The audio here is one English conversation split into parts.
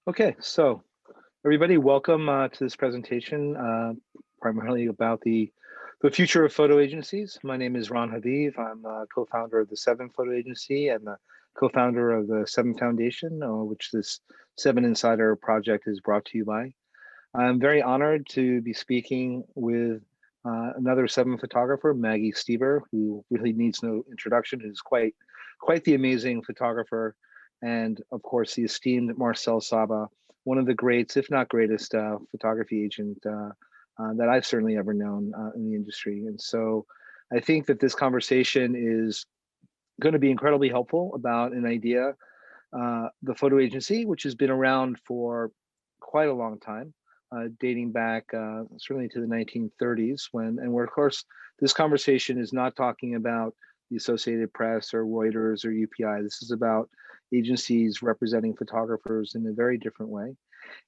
Okay, so everybody, welcome to this presentation, primarily about the future of photo agencies. My name is Ron Haviv. I'm a co-founder of the Seven Photo Agency and the co-founder of the Seven Foundation, which this Seven Insider project is brought to you by. I'm very honored to be speaking with another Seven photographer, Maggie Steber, who really needs no introduction, who's quite the amazing photographer, and of course the esteemed Marcel Saba, one of the greats, if not greatest, photography agent that I've certainly ever known in the industry. And so I think that this conversation is going to be incredibly helpful about an idea, the photo agency, which has been around for quite a long time, dating back certainly to the 1930s, and where, of course, this conversation is not talking about the Associated Press or Reuters or UPI. This is about agencies representing photographers in a very different way.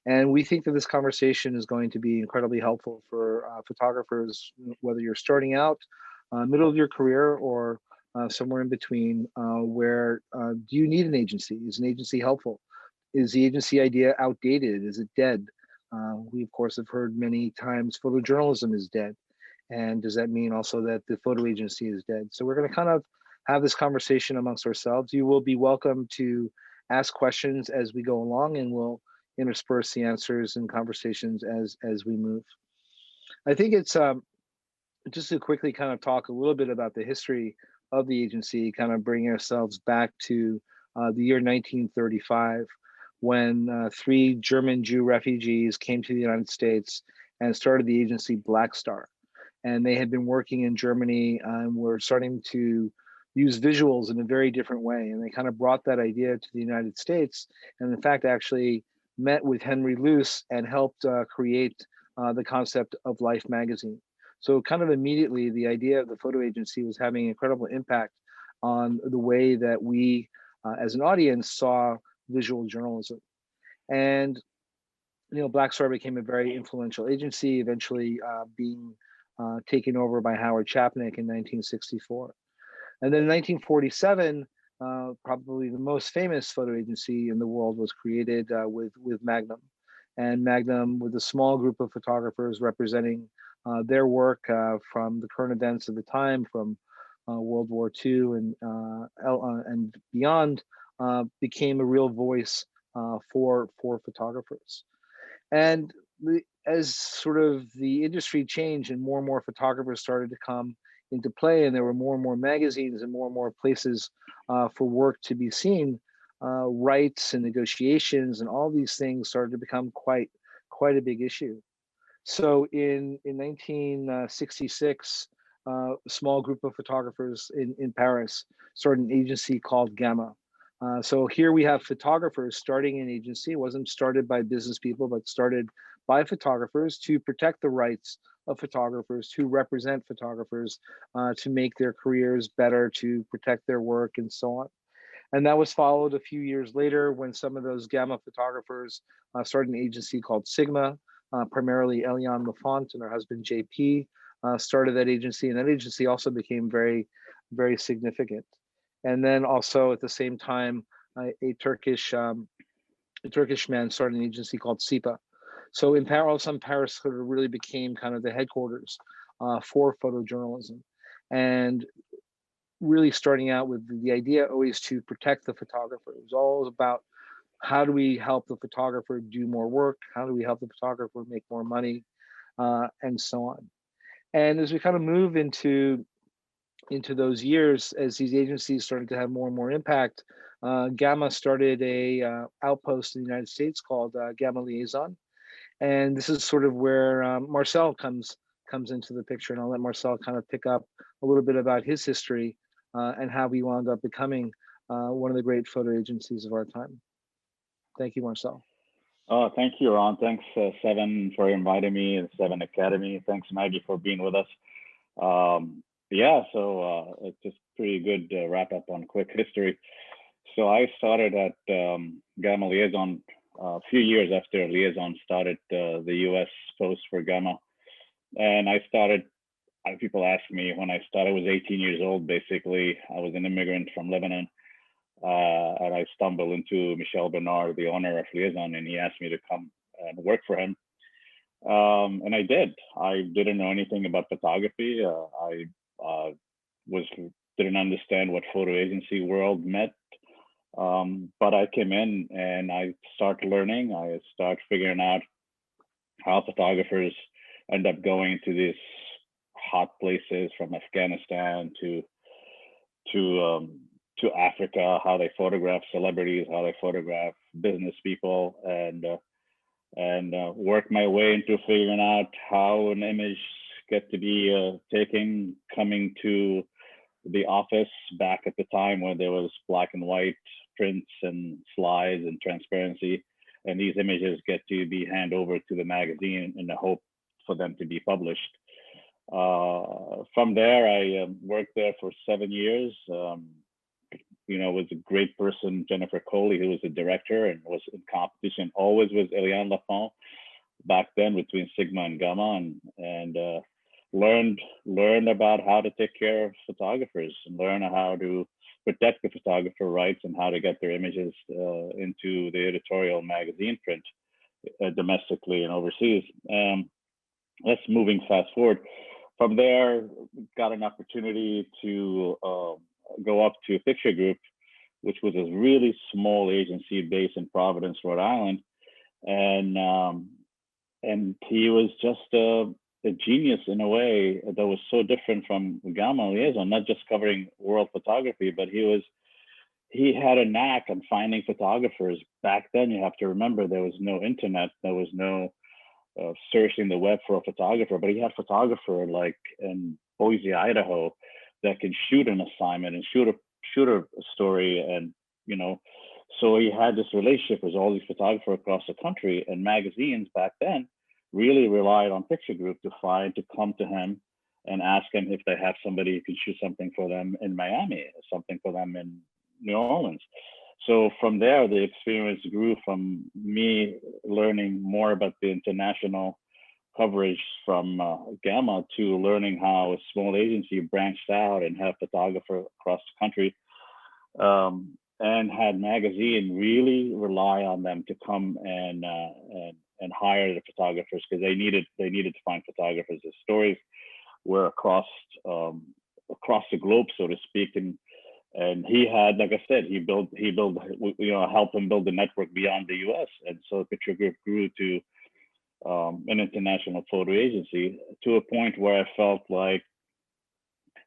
And we think that this conversation is going to be incredibly helpful for photographers, whether you're starting out, middle of your career, or somewhere in between, where do you need an agency? Is an agency helpful? Is the agency idea outdated? Is it dead? We, of course, have heard many times photojournalism is dead. And does that mean also that the photo agency is dead? So we're going to kind of have this conversation amongst ourselves. You will be welcome to ask questions as we go along, and we'll intersperse the answers and conversations as we move. I think it's just to quickly kind of talk a little bit about the history of the agency, kind of bring ourselves back to the year 1935, when three German Jew refugees came to the United States and started the agency Black Star. And they had been working in Germany and were starting to use visuals in a very different way. And they kind of brought that idea to the United States, and in fact, actually met with Henry Luce and helped create the concept of Life magazine. So kind of immediately, the idea of the photo agency was having incredible impact on the way that we, as an audience, saw visual journalism. And Black Star became a very influential agency, eventually being taken over by Howard Chapnick in 1964. And then in 1947, probably the most famous photo agency in the world was created with Magnum. And Magnum, with a small group of photographers representing their work from the current events of the time, from World War II and beyond, became a real voice for photographers. And as sort of the industry changed and more photographers started to come into play, and there were more and more magazines and more places for work to be seen, rights and negotiations and all these things started to become quite a big issue. So in 1966, a small group of photographers in Paris started an agency called Gamma. So here we have photographers starting an agency. It wasn't started by business people, but started by photographers to protect the rights of photographers, to represent photographers, to make their careers better, to protect their work, and so on. And that was followed a few years later when some of those Gamma photographers started an agency called Sigma. Primarily Eliane Lafont and her husband JP started that agency, and that agency also became very, very significant. And then also at the same time, a Turkish man started an agency called SIPA. So in Paris, Paris sort of really became kind of the headquarters for photojournalism, and really starting out with the idea always to protect the photographer. It was all about how do we help the photographer do more work? How do we help the photographer make more money, and so on. And as we kind of move into those years, as these agencies started to have more and more impact, Gamma started a outpost in the United States called Gamma Liaison. And this is sort of where Marcel comes into the picture. And I'll let Marcel kind of pick up a little bit about his history and how we wound up becoming one of the great photo agencies of our time. Thank you, Marcel. Oh, thank you, Ron. Thanks, Seven, for inviting me, and Seven Academy. Thanks, Maggie, for being with us. So it's just pretty good wrap up on quick history. So I started at Gamma Liaison a few years after Liaison started the US post for Gamma. And I started, people ask me when I started, I was 18 years old, basically. I was an immigrant from Lebanon. and I stumbled into Michel Bernard, the owner of Liaison, and he asked me to come and work for him. And I did. I didn't know anything about photography. I was didn't understand what photo agency world meant. But I came in and I started learning. I started figuring out how photographers end up going to these hot places from Afghanistan to to Africa, how they photograph celebrities, how they photograph business people, and work my way into figuring out how an image get to be taken coming to the office back at the time when there was black and white prints and slides and transparency, and these images get to be handed over to the magazine in the hope for them to be published. From there, I worked there for 7 years. Was a great person, Jennifer Coley, who was the director and was in competition always with Eliane Lafont back then between Sigma and Gamma, and learned about how to take care of photographers and learn how to protect the photographer rights and how to get their images into the editorial magazine print domestically and overseas. Let's moving fast forward. From there, got an opportunity to go up to a picture group, which was a really small agency based in Providence, Rhode Island. And he was just a genius in a way that was so different from Gamma Liaison, not just covering world photography, but he had a knack on finding photographers. Back then, you have to remember, there was no internet, there was no searching the web for a photographer, but he had a photographer like in Boise, Idaho, that can shoot an assignment and shoot a story, and so he had this relationship with all these photographers across the country, and magazines back then really relied on picture group to come to him and ask him if they have somebody who can shoot something for them in Miami, something for them in New Orleans. So from there, the experience grew from me learning more about the international coverage from Gamma to learning how a small agency branched out and had photographers across the country, and had magazine really rely on them to come and hire the photographers, because they needed to find photographers. The stories were across the globe, so to speak, and he had, like I said, he built helped him build the network beyond the U.S. And so Picture Group grew to an international photo agency, to a point where I felt like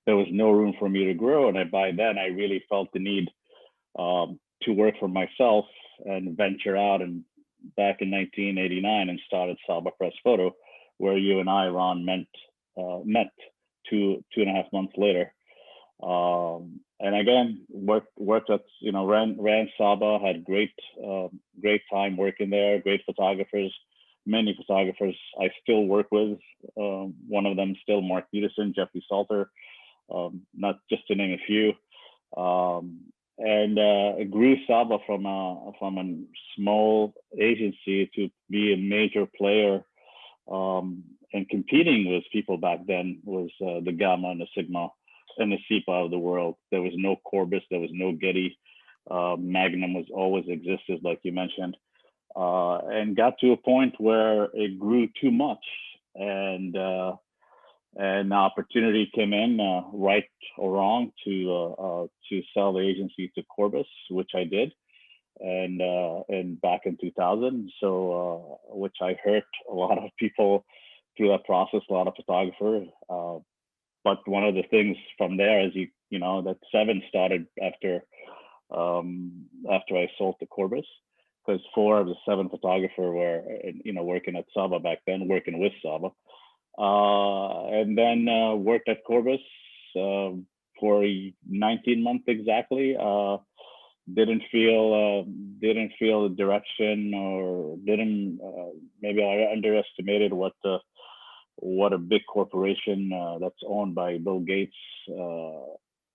there was no room for me to grow. And by then I really felt the need to work for myself and venture out, and back in 1989 and started Saba Press Photo, where you and I, Ron, met 2.5 months later. And again, worked at, ran Saba, had great time working there, great photographers, many photographers I still work with. One of them still, Mark Peterson, Jeffrey Salter, not just to name a few. And it grew Saba from a small agency to be a major player, and competing with people back then was the Gamma and the Sigma and the SEPA of the world. There was no Corbis, there was no Getty. Magnum was always existed, like you mentioned, and got to a point where it grew too much, and an opportunity came in, right or wrong, to sell the agency to Corbis, which I did, and back in 2000. So which I hurt a lot of people through that process, a lot of photographers. But one of the things from there is that 7 started after I sold to Corbis, because 4 of the 7 photographers were working at Saba back then, working with Saba. And then worked at Corbis for 19 months exactly. Didn't feel the direction, or maybe I underestimated what a big corporation that's owned by Bill Gates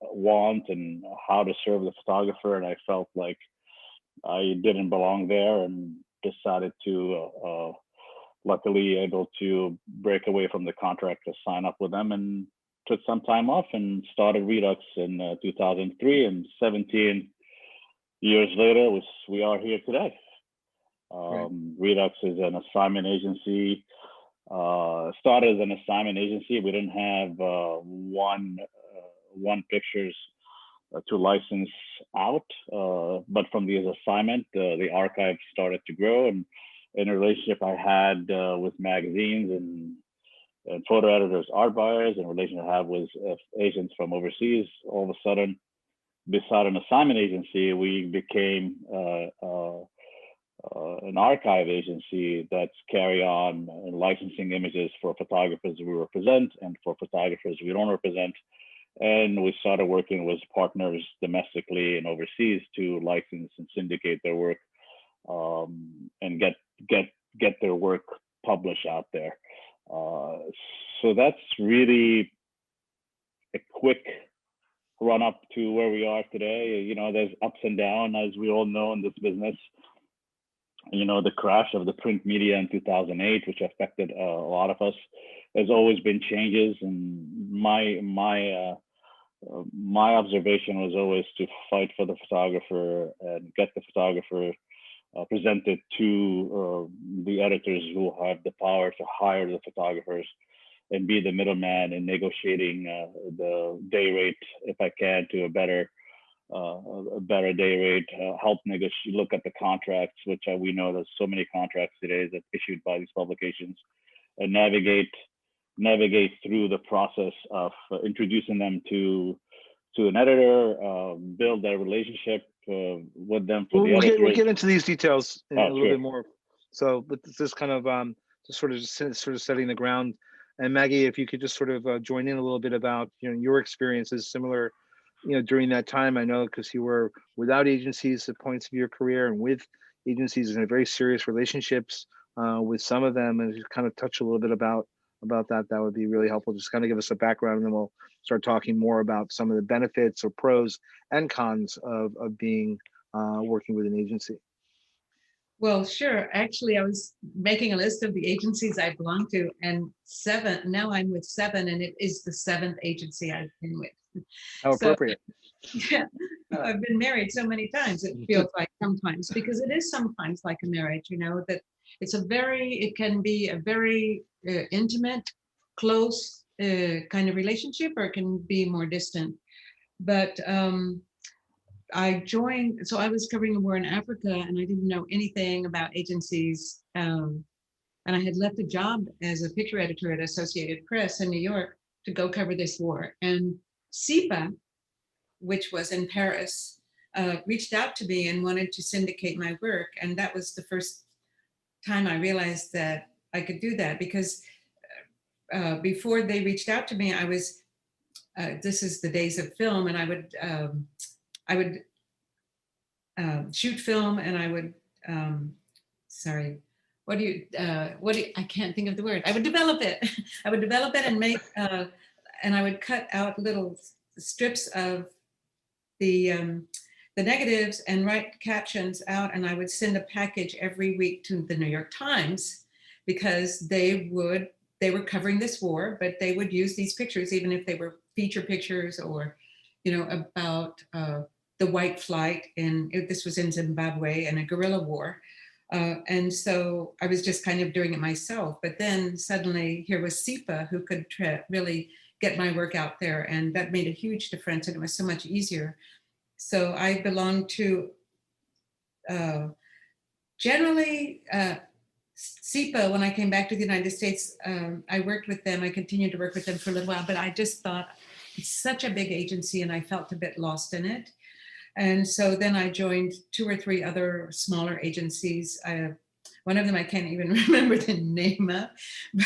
want, and how to serve the photographer. And I felt like I didn't belong there, and decided to luckily able to break away from the contract to sign up with them, and took some time off and started Redux in 2003, and 17 years later, we are here today. Right. Redux is an assignment agency. Started as an assignment agency. We didn't have one pictures to license out, but from the assignment, the archive started to grow, and in a relationship I had with magazines and photo editors, art buyers, and relationship I have with agents from overseas, all of a sudden, beside an assignment agency, we became an archive agency that's carry on licensing images for photographers we represent and for photographers we don't represent. And we started working with partners domestically and overseas to license and syndicate their work, and get their work published out there. So that's really a quick run up to where we are today. You know, there's ups and downs, as we all know in this business. You know, the crash of the print media in 2008, which affected a lot of us. There's always been changes, and my observation was always to fight for the photographer and get the photographer presented to the editors who have the power to hire the photographers, and be the middleman in negotiating the day rate, if I can, to a better day rate, help negotiate, look at the contracts, which we know there's so many contracts today that issued by these publications, and navigate through the process of introducing them to an editor, build that relationship with them for the editors. We'll get into these details in a little sure. bit more. So, but this kind of just sort of setting the ground. And Maggie, if you could just sort of join in a little bit about, you know, your experiences similar, you know, during that time. I know because you were without agencies at points of your career and with agencies in very serious relationships with some of them, and just kind of touch a little bit about that. That would be really helpful. Just kind of give us a background, and then we'll start talking more about some of the benefits or pros and cons of being working with an agency. Well, sure. Actually, I was making a list of the agencies I belong to, and now I'm with 7, and it is the 7th agency I've been with. How appropriate. Yeah, I've been married so many times, it feels like sometimes, because it is sometimes like a marriage, you know, that it can be a very intimate, close kind of relationship, or it can be more distant. But I was covering a war in Africa, and I didn't know anything about agencies. And I had left a job as a picture editor at Associated Press in New York to go cover this war. And SIPA, which was in Paris, reached out to me and wanted to syndicate my work. And that was the first time I realized that I could do that, because before they reached out to me, I was, this is the days of film, and I would shoot film, and I would, I can't think of the word. I would develop it. I would develop it and make, and I would cut out little strips of the negatives and write captions out, and I would send a package every week to the New York Times, because they were covering this war, but they would use these pictures, even if they were feature pictures or, you know, about the white flight, and this was in Zimbabwe and a guerrilla war. And so I was just kind of doing it myself. But then suddenly here was SIPA, who could really get my work out there. And that made a huge difference, and it was so much easier. So I belong to generally SIPA. When I came back to the United States, I worked with them. I continued to work with them for a little while, but I just thought it's such a big agency, and I felt a bit lost in it. And so then I joined 2 or 3 other smaller agencies. One of them I can't even remember the name of,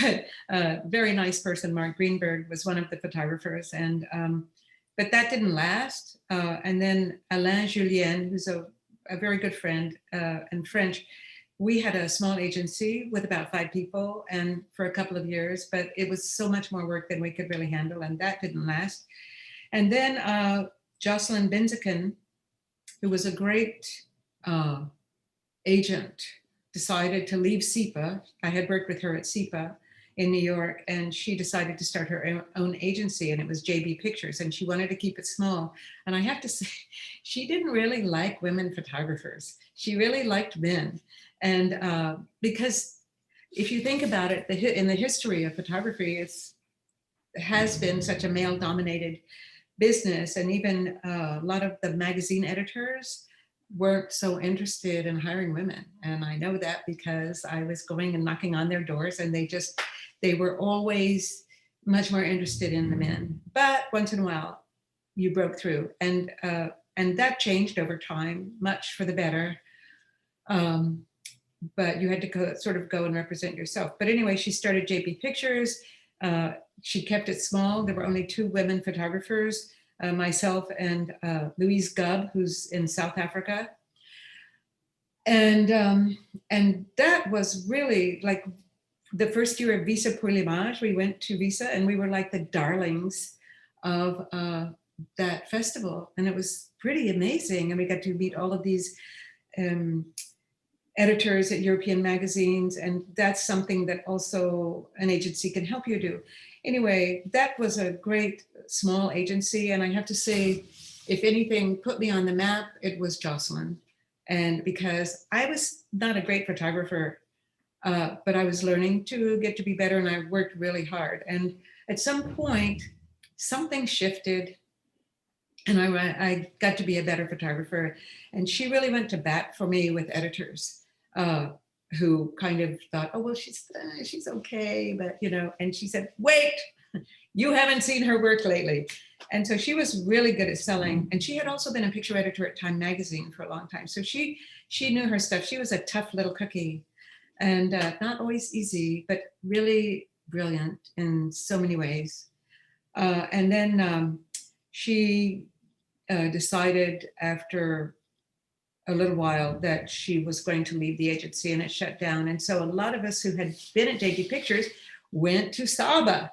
but a very nice person, Mark Greenberg, was one of the photographers. And but that didn't last. And then Alain Julien, who's a very good friend and French, we had a small agency with about 5 people, and for a couple of years, but it was so much more work than we could really handle, and that didn't last. And then Jocelyn Binziken, who was a great agent, decided to leave SIPA. I had worked with her at SIPA in New York, and she decided to start her own agency, and it was JB Pictures, and she wanted to keep it small. And I have to say, she didn't really like women photographers. She really liked men. And because if you think about it, in the history of photography, it has been such a male-dominated business, and even a lot of the magazine editors weren't so interested in hiring women. And I know that because I was going and knocking on their doors, and they were always much more interested in the men. But once in a while, you broke through, and that changed over time, much for the better. But you had to sort of go and represent yourself. But anyway, she started JB Pictures. She kept it small. There were only 2 women photographers, myself and Louise Gubb, who's in South Africa. And that was really like the first year of Visa pour l'Image. We went to Visa, and we were like the darlings of that festival. And it was pretty amazing. And we got to meet all of these editors at European magazines. And that's something that also an agency can help you do. Anyway, that was a great small agency. And I have to say, if anything put me on the map, it was Jocelyn. And because I was not a great photographer, but I was learning to get to be better, and I worked really hard. And at some point, something shifted, and I got to be a better photographer. And she really went to bat for me with editors who kind of thought, oh, well, she's okay, but you know. And she said, wait, you haven't seen her work lately. And so she was really good at selling. And she had also been a picture editor at Time Magazine for a long time. So she knew her stuff. She was a tough little cookie, and not always easy, but really brilliant in so many ways. And then she decided after a little while that she was going to leave the agency, and it shut down. And so a lot of us who had been at JB Pictures went to Saba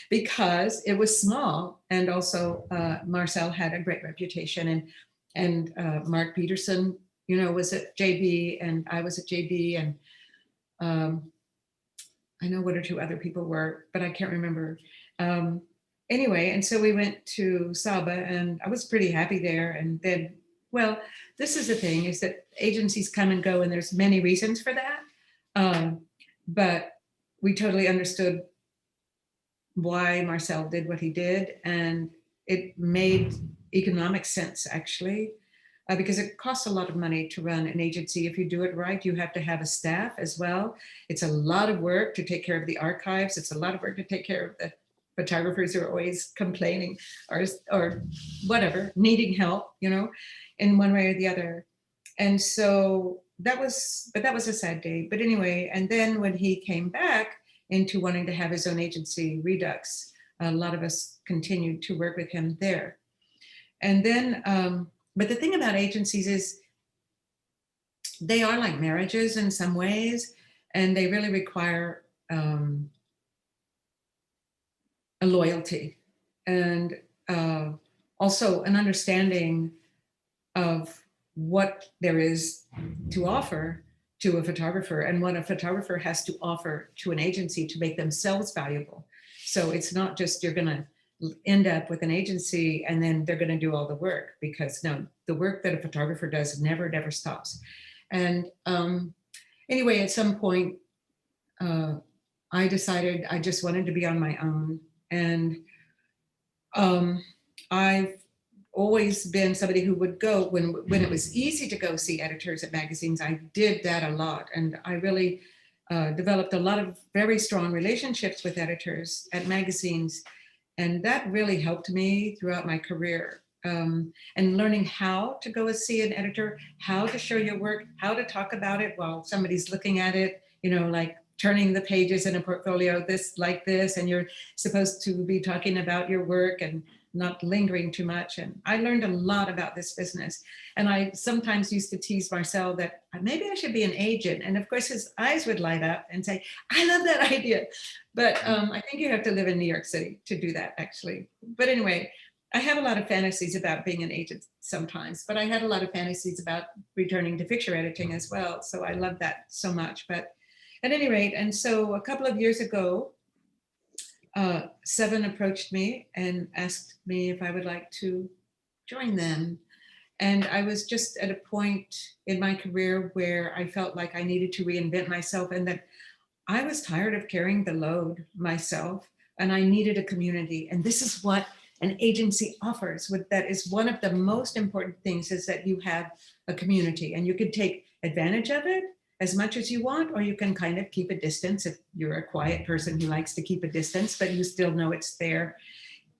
because it was small. And also Marcel had a great reputation, and Mark Peterson, you know, was at JB, and I was at JB, and I know 1 or 2 other people were, but I can't remember. Anyway, and so we went to Saba, and I was pretty happy there. And then, well, this is the thing, is that agencies come and go, and there's many reasons for that. But we totally understood why Marcel did what he did, and it made economic sense, actually, because it costs a lot of money to run an agency. If you do it right, you have to have a staff as well. It's a lot of work to take care of the archives. It's a lot of work to take care of the photographers who are always complaining or whatever, needing help, you know, in one way or the other. And so that was a sad day. But anyway, and then when he came back into wanting to have his own agency, Redux, a lot of us continued to work with him there. And then, but the thing about agencies is they are like marriages in some ways, and they really require a loyalty and also an understanding of what there is to offer to a photographer and what a photographer has to offer to an agency to make themselves valuable. So it's not just you're going to end up with an agency and then they're going to do all the work, because no, the work that a photographer does never stops. And anyway, at some point, I decided I just wanted to be on my own. And I've always been somebody who would go when it was easy to go see editors at magazines. I did that a lot, and I really developed a lot of very strong relationships with editors at magazines, and that really helped me throughout my career. And learning how to go and see an editor, how to show your work, how to talk about it while somebody's looking at it, you know, like turning the pages in a portfolio like this, and you're supposed to be talking about your work and not lingering too much. And I learned a lot about this business. And I sometimes used to tease Marcel that maybe I should be an agent. And of course, his eyes would light up and say, I love that idea. But I think you have to live in New York City to do that, actually. But anyway, I have a lot of fantasies about being an agent sometimes, but I had a lot of fantasies about returning to picture editing as well. So I love that so much. But at any rate, and so a couple of years ago, Seven approached me and asked me if I would like to join them. And I was just at a point in my career where I felt like I needed to reinvent myself and that I was tired of carrying the load myself and I needed a community. And this is what an agency offers. That is one of the most important things, is that you have a community and you can take advantage of it as much as you want, or you can kind of keep a distance if you're a quiet person who likes to keep a distance, but you still know it's there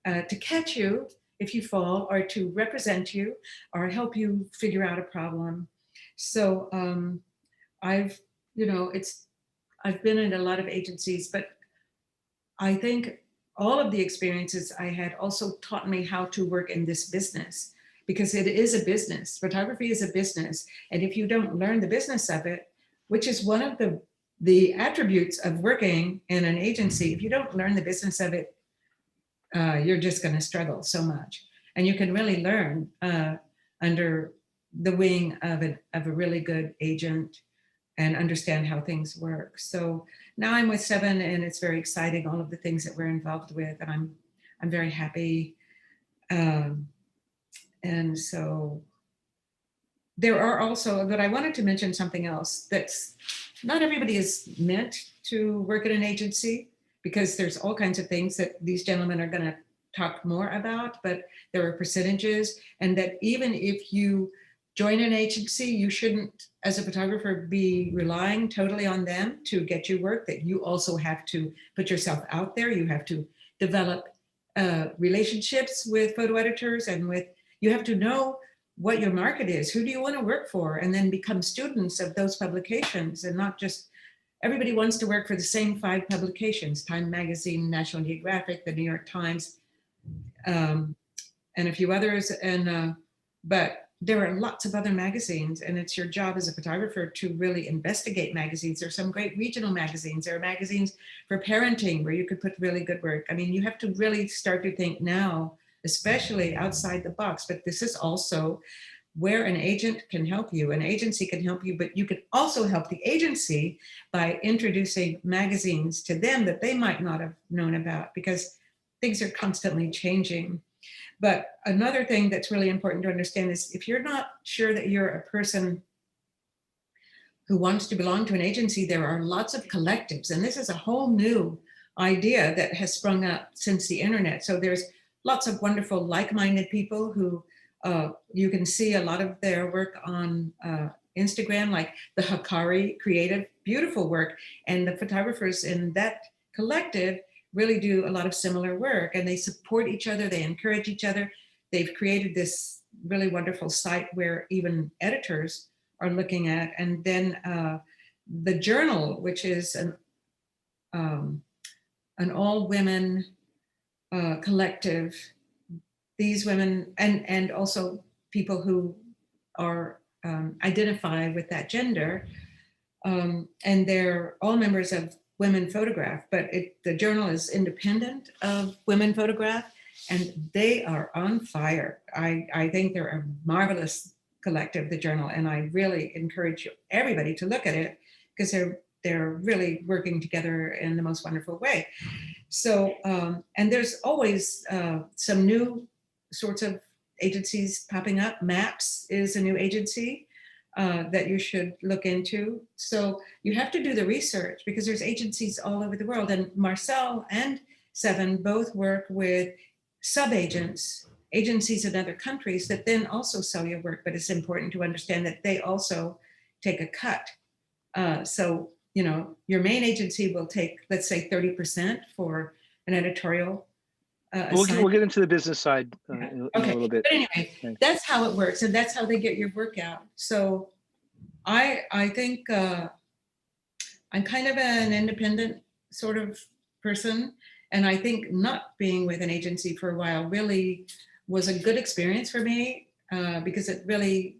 to catch you if you fall, or to represent you, or help you figure out a problem. So I've been in a lot of agencies, but I think all of the experiences I had also taught me how to work in this business, because it is a business. Photography is a business. And if you don't learn the business of it, which is one of the attributes of working in an agency, if you don't learn the business of it, you're just going to struggle so much. And you can really learn under the wing of a really good agent and understand how things work. So now I'm with Seven, and it's very exciting, all of the things that we're involved with, and I'm very happy. And so there are also, but I wanted to mention something else, that's not everybody is meant to work at an agency, because there's all kinds of things that these gentlemen are going to talk more about, but there are percentages, and that even if you join an agency, you shouldn't, as a photographer, be relying totally on them to get you work, that you also have to put yourself out there. You have to develop relationships with photo editors, and you have to know what your market is. Who do you want to work for? And then become students of those publications, and not just, everybody wants to work for the same 5 publications, Time Magazine, National Geographic, the New York Times, and a few others. But there are lots of other magazines, and it's your job as a photographer to really investigate magazines. There's some great regional magazines. There are magazines for parenting where you could put really good work. I mean, you have to really start to think now, especially outside the box, but this is also where an agent can help you. An agency can help you, but you can also help the agency by introducing magazines to them that they might not have known about, because things are constantly changing. But another thing that's really important to understand is, if you're not sure that you're a person who wants to belong to an agency, there are lots of collectives. And this is a whole new idea that has sprung up since the internet. So there's lots of wonderful like-minded people who you can see a lot of their work on Instagram, like the Hikari creative, beautiful work. And the photographers in that collective really do a lot of similar work, and they support each other, they encourage each other. They've created this really wonderful site where even editors are looking at. And then the Journal, which is an all-women collective. These women, and also people who are identify with that gender, and they're all members of Women Photograph, but the Journal is independent of Women Photograph, and they are on fire. I think they're a marvelous collective, the Journal, and I really encourage everybody to look at it, because they're really working together in the most wonderful way. So, and there's always some new sorts of agencies popping up. MAPS is a new agency that you should look into. So you have to do the research, because there's agencies all over the world. And Marcel and Seven both work with sub-agents, agencies in other countries that then also sell your work. But it's important to understand that they also take a cut. So, you know, your main agency will take, let's say, 30% for an editorial. We'll get into the business side in a little bit. But anyway, that's how it works, and that's how they get your work out. So I think I'm kind of an independent sort of person, and I think not being with an agency for a while really was a good experience for me, because it really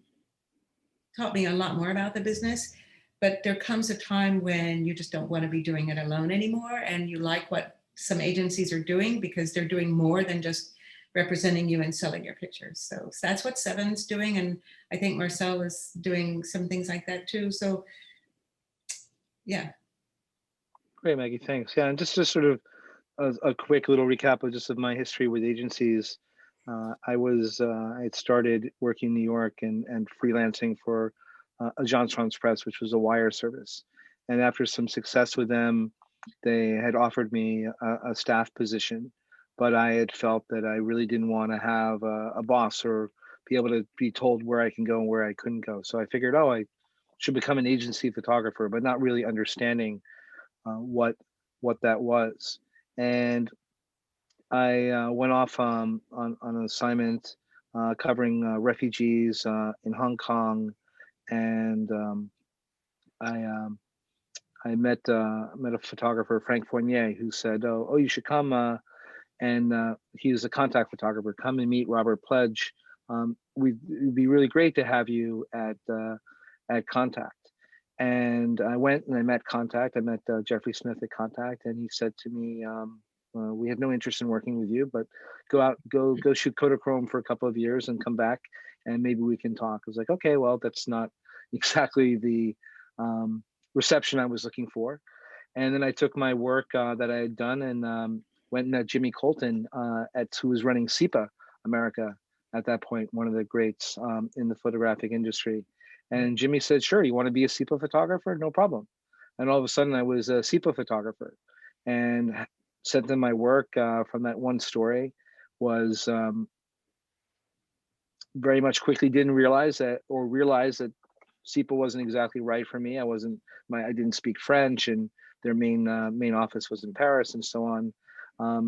taught me a lot more about the business. But there comes a time when you just don't want to be doing it alone anymore, and you like what some agencies are doing, because they're doing more than just representing you and selling your pictures. So that's what Seven's doing. And I think Marcel is doing some things like that too. So yeah, Great, Maggie. Thanks. Yeah, and just sort of a quick little recap of just of my history with agencies. I had started working in New York and freelancing for Agence France Presse, which was a wire service. And after some success with them, they had offered me a staff position, but I had felt that I really didn't want to have a boss or be able to be told where I can go and where I couldn't go. So I figured, oh, I should become an agency photographer, but not really understanding what that was. And I went off on an assignment covering refugees in Hong Kong, and I I met a photographer, Frank Fournier, who said, "Oh, you should come." And he was a contact photographer. Come and meet Robert Pledge. It'd be really great to have you at Contact. And I went and I met Contact. I met Jeffrey Smith at Contact, and he said to me, "We have no interest in working with you, but go shoot Kodachrome for a couple of years and come back, and maybe we can talk." I was like, "Okay, well, that's not exactly the reception I was looking for." And then I took my work that I had done and went and met Jimmy Colton who was running SEPA America at that point, one of the greats in the photographic industry. And Jimmy said, "Sure, you want to be a SEPA photographer? No problem." And all of a sudden I was a SEPA photographer and sent them my work from that one story. Was very much quickly didn't realize that SEPA wasn't exactly right for me. I didn't speak French, and their main office was in Paris and so on.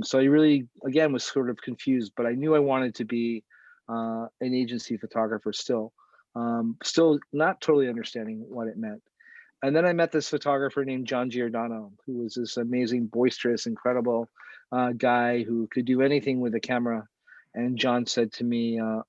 So I really, again, was sort of confused, but I knew I wanted to be an agency photographer still not totally understanding what it meant. And then I met this photographer named John Giordano, who was this amazing, boisterous, incredible guy who could do anything with a camera. And John said to me, I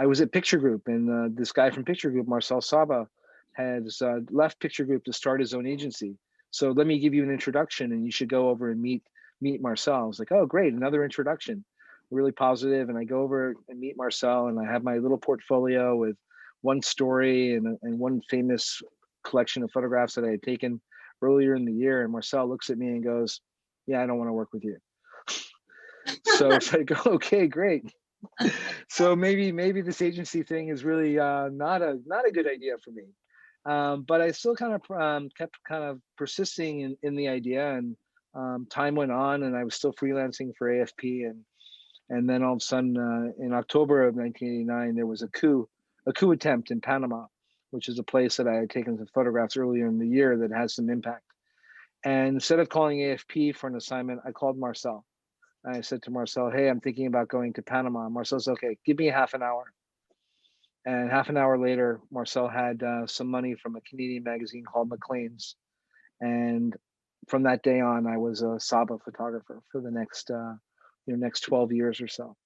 was at Picture Group, and this guy from Picture Group, Marcel Saba, has left Picture Group to start his own agency. So let me give you an introduction, and you should go over and meet Marcel. I was like, "Oh, great, another introduction." Really positive. And I go over and meet Marcel, and I have my little portfolio with one story and one famous collection of photographs that I had taken earlier in the year. And Marcel looks at me and goes, "Yeah, I don't want to work with you." So it's like, okay, great. So maybe this agency thing is really not a good idea for me. But I still kind of kept kind of persisting in the idea, and time went on, and I was still freelancing for AFP, and then all of a sudden in October of 1989 there was a coup attempt in Panama, which is a place that I had taken some photographs earlier in the year that has some impact. And instead of calling AFP for an assignment, I called Marcel. I said to Marcel, "Hey, I'm thinking about going to Panama." Marcel said, "Okay, give me half an hour." And half an hour later, Marcel had some money from a Canadian magazine called Maclean's. And from that day on, I was a Saba photographer for the next 12 years or so.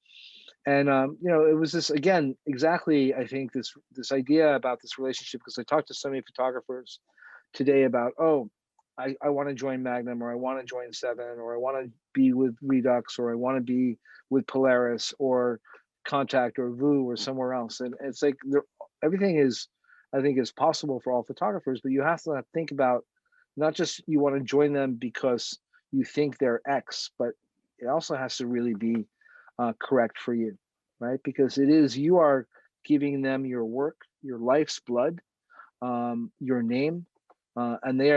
And it was this, again, exactly, I think, this idea about this relationship, because I talked to so many photographers today about, "Oh, I want to join Magnum, or I want to join Seven, or I want to be with Redux, or I want to be with Polaris or Contact or VU or somewhere else." And it's like everything is, I think, is possible for all photographers, but you have to think about not just you want to join them because you think they're X, but it also has to really be correct for you, right? Because you are giving them your work, your life's blood, your name, and they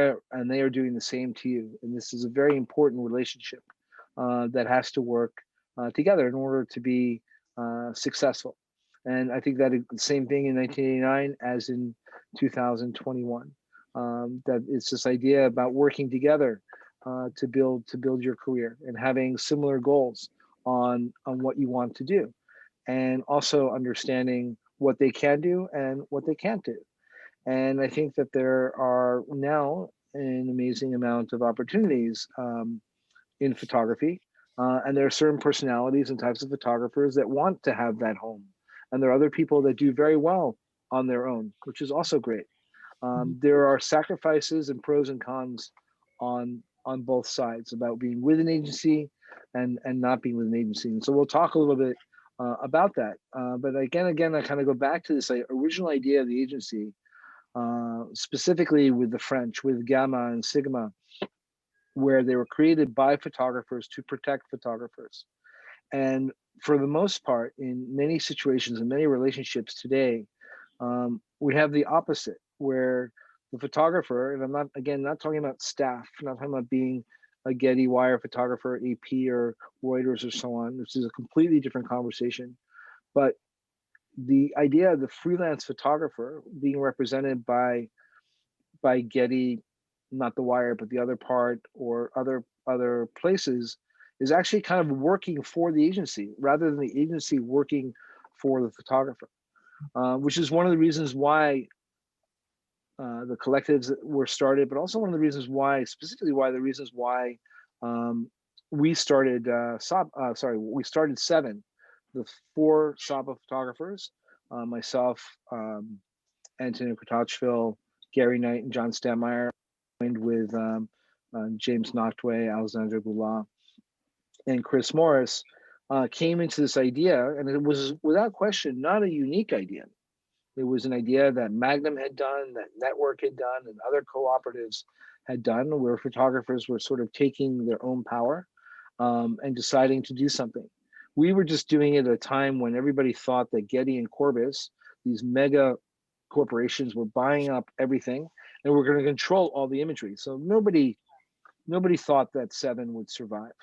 are doing the same to you. And this is a very important relationship that has to work together in order to be successful. And I think that the same thing in 1989 as in 2021. That it's this idea about working together to build your career and having similar goals on what you want to do, and also understanding what they can do and what they can't do. And I think that there are now an amazing amount of opportunities in photography. And there are certain personalities and types of photographers that want to have that home. And there are other people that do very well on their own, which is also great. There are sacrifices and pros and cons on both sides about being with an agency and not being with an agency. And so we'll talk a little bit about that. But again, I kind of go back to this original idea of the agency. specifically with the French, with Gamma and Sigma, where they were created by photographers to protect photographers. And for the most part, in many situations, in many relationships today, we have the opposite, where the photographer, and I'm not, again, not talking about staff, not talking about being a Getty Wire photographer, AP or Reuters or so on, which is a completely different conversation. But the idea of the freelance photographer being represented by Getty, not the Wire, but the other part, or other places, is actually kind of working for the agency rather than the agency working for the photographer, which is one of the reasons why the collectives were started, but also one of the reasons why, specifically why the reasons why we started we started Seven, the 4 Saba photographers, myself, Antonio Kotachville, Gary Knight, and John Stanmeyer, joined with James Nochtway, Alexandre Boulard, and Chris Morris, came into this idea, and it was without question not a unique idea. It was an idea that Magnum had done, that Network had done, and other cooperatives had done, where photographers were sort of taking their own power and deciding to do something. We were just doing it at a time when everybody thought that Getty and Corbis, these mega corporations, were buying up everything and were going to control all the imagery. So nobody thought that Seven would survive.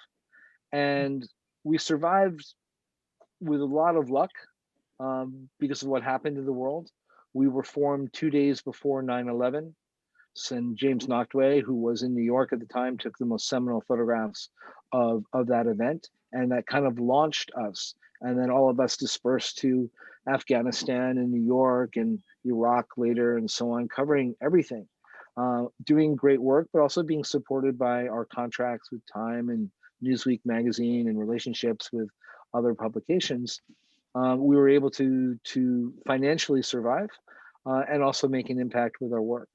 And we survived with a lot of luck because of what happened in the world. We were formed 2 days before 9/11. And James Nochtway, who was in New York at the time, took the most seminal photographs of that event. And that kind of launched us. And then all of us dispersed to Afghanistan and New York and Iraq later and so on, covering everything, doing great work, but also being supported by our contracts with Time and Newsweek magazine and relationships with other publications. We were able to financially survive and also make an impact with our work.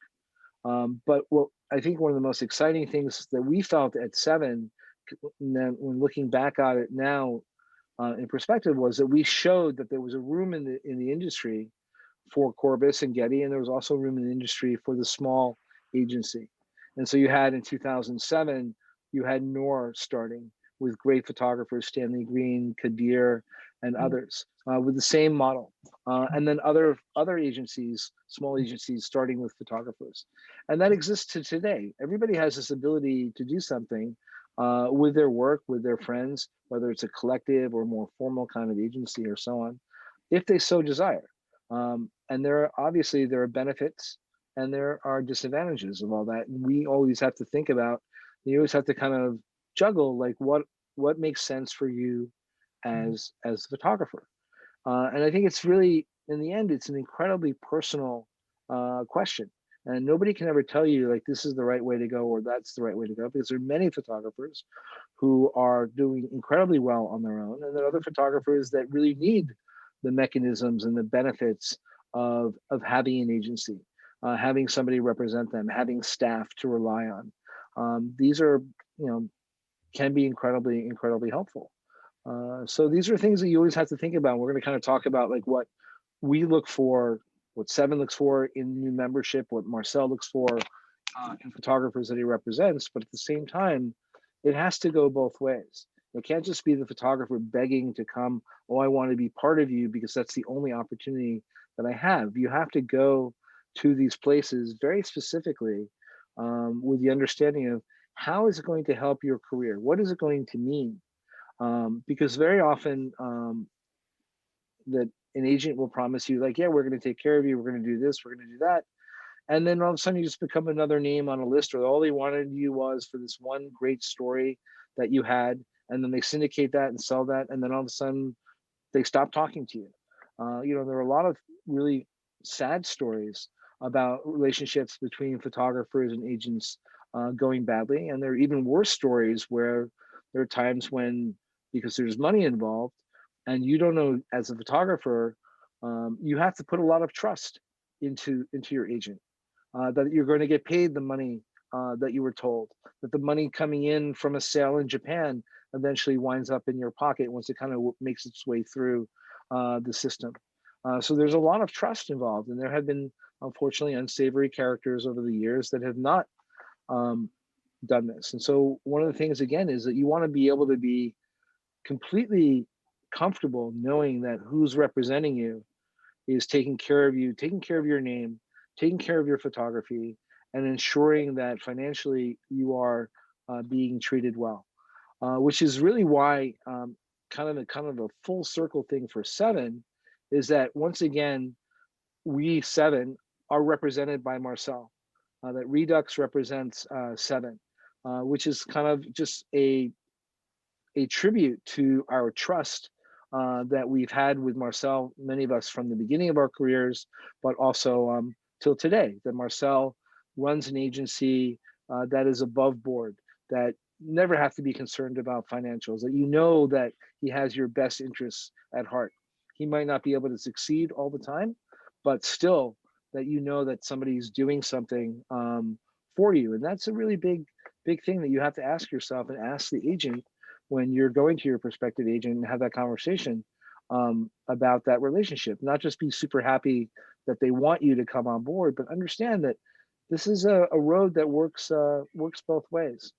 But what I think one of the most exciting things that we felt at Seven, when looking back at it now in perspective, was that we showed that there was a room in the industry for Corbis and Getty, and there was also room in the industry for the small agency. And so you had in 2007, you had Noor starting with great photographers, Stanley Green, Kadir, and others with the same model. And then other agencies, small agencies, starting with photographers. And that exists to today. Everybody has this ability to do something with their work, with their friends, whether it's a collective or more formal kind of agency or so on, if they so desire. And there are benefits and there are disadvantages of all that. And we always have to think about, you always have to kind of juggle, like what makes sense for you as a photographer. And I think it's really, in the end, it's an incredibly personal question. And nobody can ever tell you, like, this is the right way to go or that's the right way to go, because there are many photographers who are doing incredibly well on their own. And there are other photographers that really need the mechanisms and the benefits of having an agency, having somebody represent them, having staff to rely on. These are, can be incredibly helpful. So these are things that you always have to think about. We're going to kind of talk about like what we look for, what Seven looks for in new membership, what Marcel looks for in photographers that he represents. But at the same time, it has to go both ways. It can't just be the photographer begging to come, oh, I want to be part of you because that's the only opportunity that I have. You have to go to these places very specifically with the understanding of how is it going to help your career? What is it going to mean? Because very often that an agent will promise you, like, yeah, we're going to take care of you. We're going to do this. We're going to do that. And then all of a sudden you just become another name on a list, or all they wanted you was for this one great story that you had. And then they syndicate that and sell that. And then all of a sudden they stop talking to you. There are a lot of really sad stories about relationships between photographers and agents going badly. And there are even worse stories where there are times when, because there's money involved and you don't know as a photographer, you have to put a lot of trust into your agent, that you're going to get paid the money that you were told, that the money coming in from a sale in Japan eventually winds up in your pocket once it kind of makes its way through the system. So there's a lot of trust involved, and there have been unfortunately, unsavory characters over the years that have not done this. And so one of the things, again, is that you want to be able to be completely comfortable knowing that who's representing you is taking care of you, taking care of your name, taking care of your photography, and ensuring that financially you are being treated well. Which is really why kind of a full circle thing for Seven is that once again we Seven are represented by Marcel. That Redux represents Seven, which is kind of just a tribute to our trust that we've had with Marcel, many of us from the beginning of our careers, but also till today, that Marcel runs an agency that is above board, that never have to be concerned about financials, that you know that he has your best interests at heart. He might not be able to succeed all the time, but still that you know that somebody's doing something for you. And that's a really big thing that you have to ask yourself and ask the agent when you're going to your prospective agent and have that conversation about that relationship. Not just be super happy that they want you to come on board, but understand that this is a road that works both ways.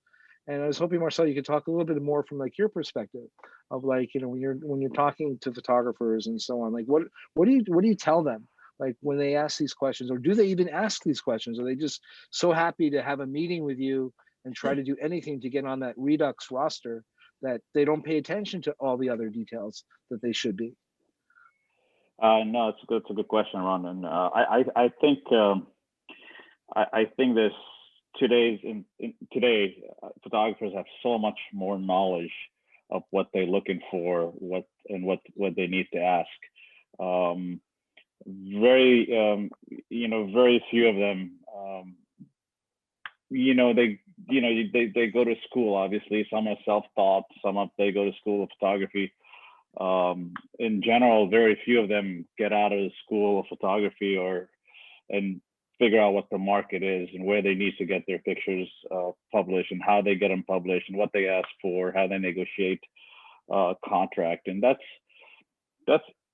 And I was hoping, Marcel, you could talk a little bit more from like your perspective of like, you know, when you're talking to photographers and so on, like what do you tell them? Like when they ask these questions, or do they even ask these questions? Are they just so happy to have a meeting with you and try to do anything to get on that Redux roster that they don't pay attention to all the other details that they should be? No, it's a good question, Ron. And I think I think this today photographers have so much more knowledge of what they're looking for, what they need to ask. Very few of them. They go to school. Obviously, some are self-taught. They go to school of photography. In general, very few of them get out of the school of photography and figure out what the market is and where they need to get their pictures published and how they get them published and what they ask for, how they negotiate contract. And that's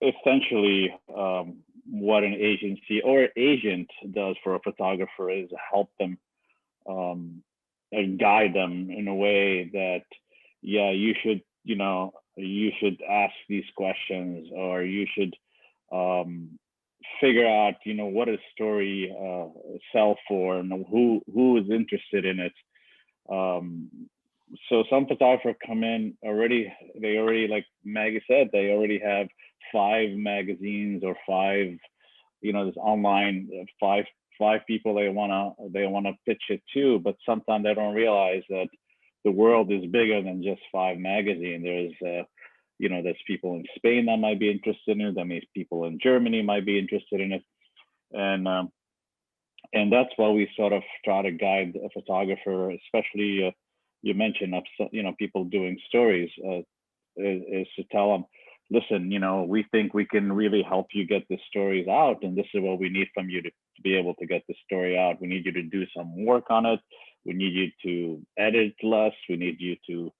essentially what an agency or agent does for a photographer, is help them and guide them in a way that, yeah, you should ask these questions, or you should figure out, what a story sell for and who is interested in it. So some photographers come in they already, like Maggie said, they already have 5 magazines or 5, this online, five people they wanna pitch it to, but sometimes they don't realize that the world is bigger than just 5 magazines. There's people in Spain that might be interested in it. That means people in Germany might be interested in it, and that's why we sort of try to guide a photographer, especially you mentioned people doing stories, is to tell them, listen, we think we can really help you get the stories out, and this is what we need from you to be able to get the story out. We need you to do some work on it. We need you to edit less. We need you to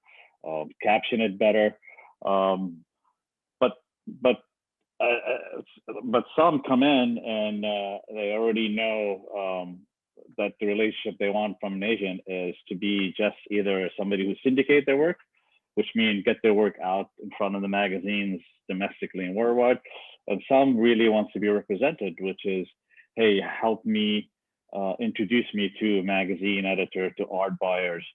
caption it better. But some come in and they already know that the relationship they want from an agent is to be just either somebody who syndicate their work, which means get their work out in front of the magazines domestically and worldwide. And some really wants to be represented, which is, hey, help me introduce me to a magazine editor, to art buyers,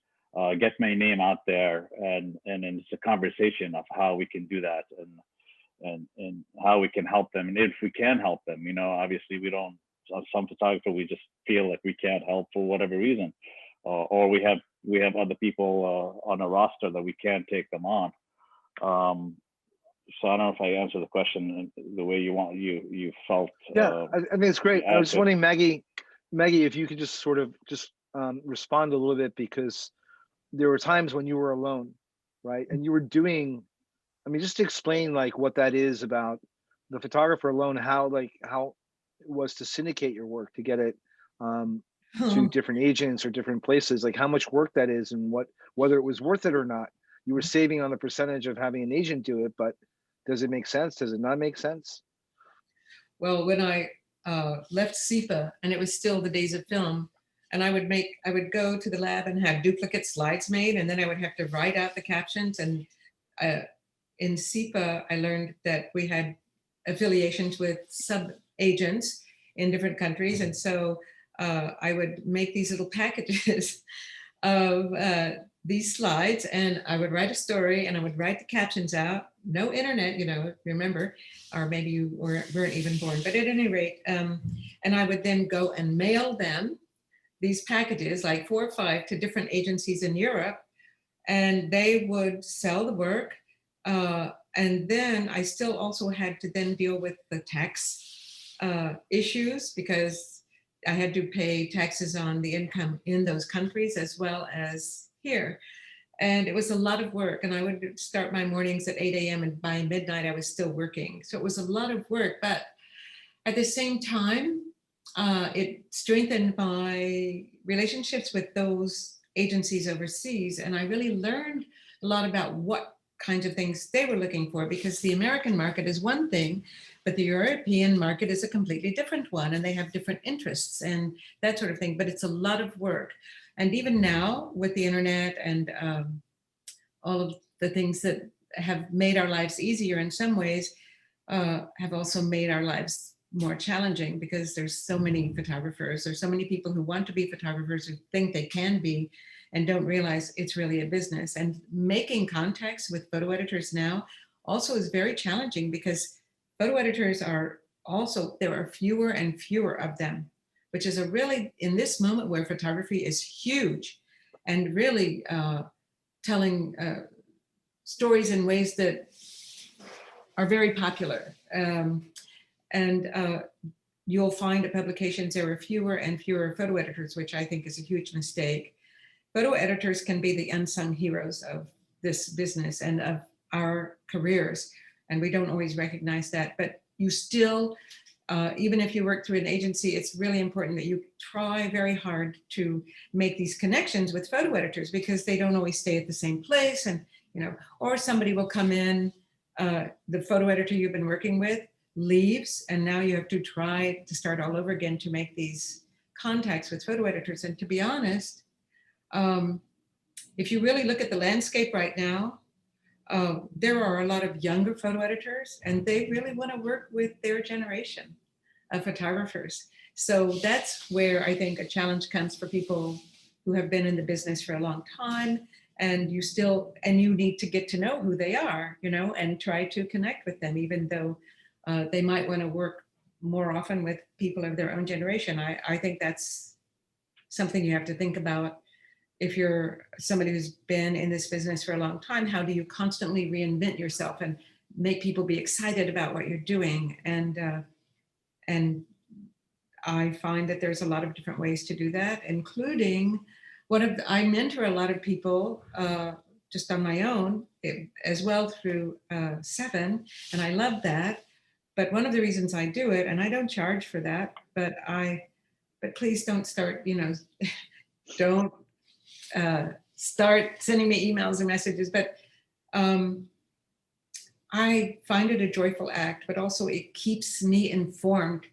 get my name out there, and it's a conversation of how we can do that and how we can help them, and if we can help them. Obviously we don't. Some photographer we just feel like we can't help for whatever reason, or we have other people on a roster that we can't take them on. So I don't know if I answered the question the way you felt. Yeah, I think it's great. I was just wondering, Maggie, if you could just sort of respond a little bit, because there were times when you were alone, right? And you were doing, just to explain like what that is about the photographer alone, how it was to syndicate your work, to get it to different agents or different places, like how much work that is and whether it was worth it or not. You were saving on the percentage of having an agent do it, but does it make sense? Does it not make sense? Well, when I left SEPA, and it was still the days of film. And I would go to the lab and have duplicate slides made, and then I would have to write out the captions. And in SEPA, I learned that we had affiliations with sub-agents in different countries. And so I would make these little packages of these slides, and I would write a story and I would write the captions out. No internet, you know, remember, or maybe you weren't even born, but at any rate, and I would then go and mail them these packages, like 4 or 5, to different agencies in Europe, and they would sell the work. And then I still also had to then deal with the tax issues, because I had to pay taxes on the income in those countries as well as here. And it was a lot of work, and I would start my mornings at 8 a.m. and by midnight I was still working. So it was a lot of work, but at the same time, it strengthened my relationships with those agencies overseas. And I really learned a lot about what kinds of things they were looking for, because the American market is one thing, but the European market is a completely different one, and they have different interests and that sort of thing. But it's a lot of work. And even now with the internet and all of the things that have made our lives easier in some ways, have also made our lives more challenging, because there's so many photographers, there's so many people who want to be photographers, who think they can be, and don't realize it's really a business. And making contacts with photo editors now also is very challenging, because photo editors are also, there are fewer and fewer of them, which is a really, in this moment where photography is huge and really telling stories in ways that are very popular. You'll find at publications there are fewer and fewer photo editors, which I think is a huge mistake. Photo editors can be the unsung heroes of this business and of our careers, and we don't always recognize that. But you still, even if you work through an agency, it's really important that you try very hard to make these connections with photo editors, because they don't always stay at the same place. And, you know, or somebody will come in, the photo editor you've been working with leaves, and now you have to try to start all over again to make these contacts with photo editors. And to be honest, if you really look at the landscape right now, there are a lot of younger photo editors, and they really want to work with their generation of photographers. So that's where I think a challenge comes for people who have been in the business for a long time, and you need to get to know who they are, you know, and try to connect with them, even though they might want to work more often with people of their own generation. I think that's something you have to think about. If you're somebody who's been in this business for a long time, how do you constantly reinvent yourself and make people be excited about what you're doing? And I find that there's a lot of different ways to do that, including I mentor a lot of people just on my own, as well through Seven, and I love that. But one of the reasons I do it, and I don't charge for that, but please don't start, you know, don't start sending me emails or messages, but I find it a joyful act, but also it keeps me informed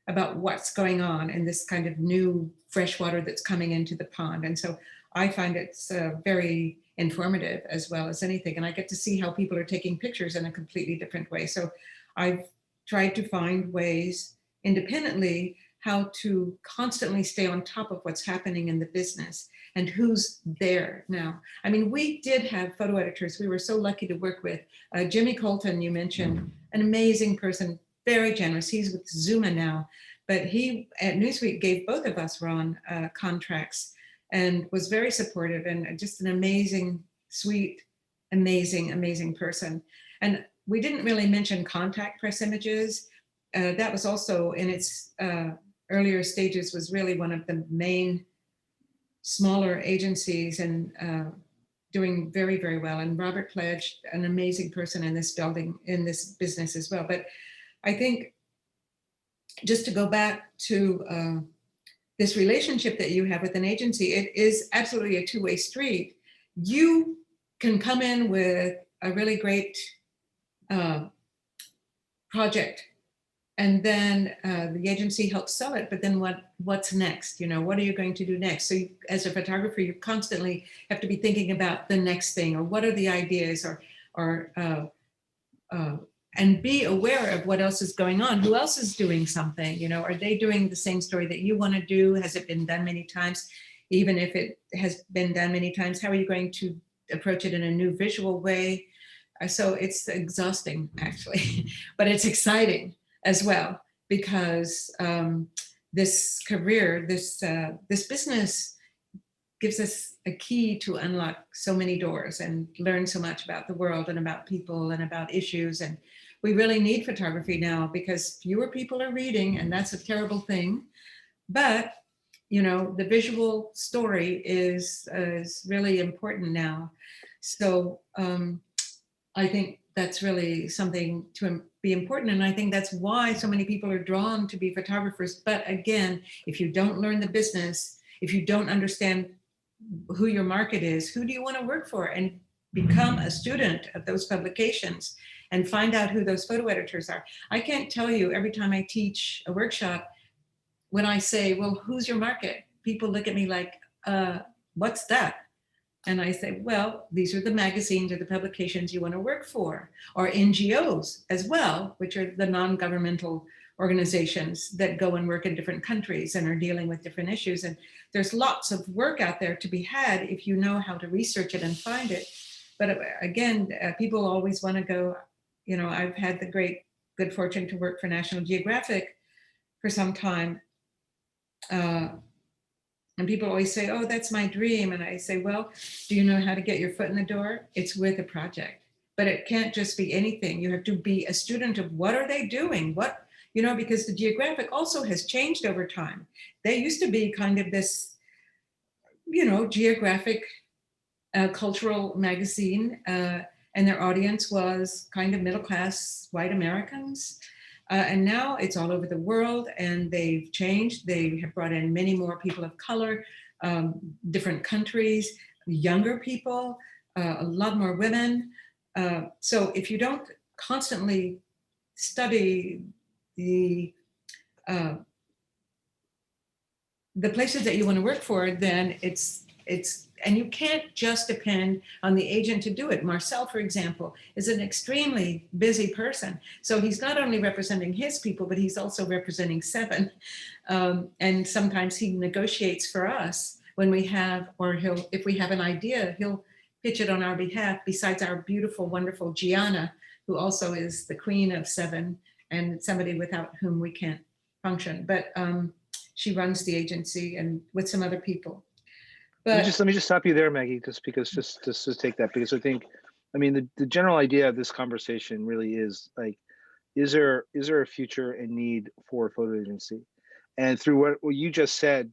about what's going on in this kind of new fresh water that's coming into the pond. And so I find it's very informative as well as anything. And I get to see how people are taking pictures in a completely different way. So I've tried to find ways independently how to constantly stay on top of what's happening in the business and who's there now. I mean, we did have photo editors we were so lucky to work with. Jimmy Colton, you mentioned, an amazing person, very generous. He's with Zuma now, but he at Newsweek gave both of us, Ron, contracts, and was very supportive, and just an amazing, sweet, amazing person. And we didn't really mention contact press images. That was also in its earlier stages, was really one of the main smaller agencies, and doing very, very well. And Robert Pledge, an amazing person in this business as well. But I think just to go back to this relationship that you have with an agency, it is absolutely a two-way street. You can come in with a really great project and then the agency helps sell it. But then what's next? You know, what are you going to do next? So you, as a photographer, you constantly have to be thinking about the next thing, or what are the ideas, or and be aware of what else is going on. Who else is doing something? You know, are they doing the same story that you want to do? Has it been done many times? Even if it has been done many times, how are you going to approach it in a new visual way? So it's exhausting, actually, but it's exciting as well, because this career, this business gives us a key to unlock so many doors and learn so much about the world and about people and about issues. And we really need photography now, because fewer people are reading, and that's a terrible thing. But you know, the visual story is really important now. So I think that's really something to be important. And I think that's why so many people are drawn to be photographers. But again, if you don't learn the business, if you don't understand who your market is, who do you want to work for, and become a student of those publications and find out who those photo editors are. I can't tell you, every time I teach a workshop, when I say, well, who's your market? People look at me like, what's that? And I say, well, these are the magazines or the publications you want to work for, or NGOs as well, which are the non-governmental organizations that go and work in different countries and are dealing with different issues. And there's lots of work out there to be had if you know how to research it and find it. But again, people always want to go, you know, I've had the good fortune to work for National Geographic for some time. And people always say, oh, that's my dream. And I say, well, do you know how to get your foot in the door? It's with a project. But it can't just be anything. You have to be a student of what are they doing? What, you know, because the Geographic also has changed over time. They used to be kind of this, you know, geographic cultural magazine, and their audience was kind of middle-class white Americans. And now it's all over the world, and they've changed. They have brought in many more people of color, different countries, younger people, a lot more women. So if you don't constantly study the places that you want to work for, then it's and you can't just depend on the agent to do it. Marcel, for example, is an extremely busy person. So he's not only representing his people, but he's also representing 7. And sometimes he negotiates for us when we have, or if we have an idea, he'll pitch it on our behalf, besides our beautiful, wonderful Gianna, who also is the queen of 7 and somebody without whom we can't function. But she runs the agency and with some other people. But let me just stop you there, Maggie, just to take that, because I think, I mean, the general idea of this conversation really is like, is there a future and need for a photo agency? And through what you just said,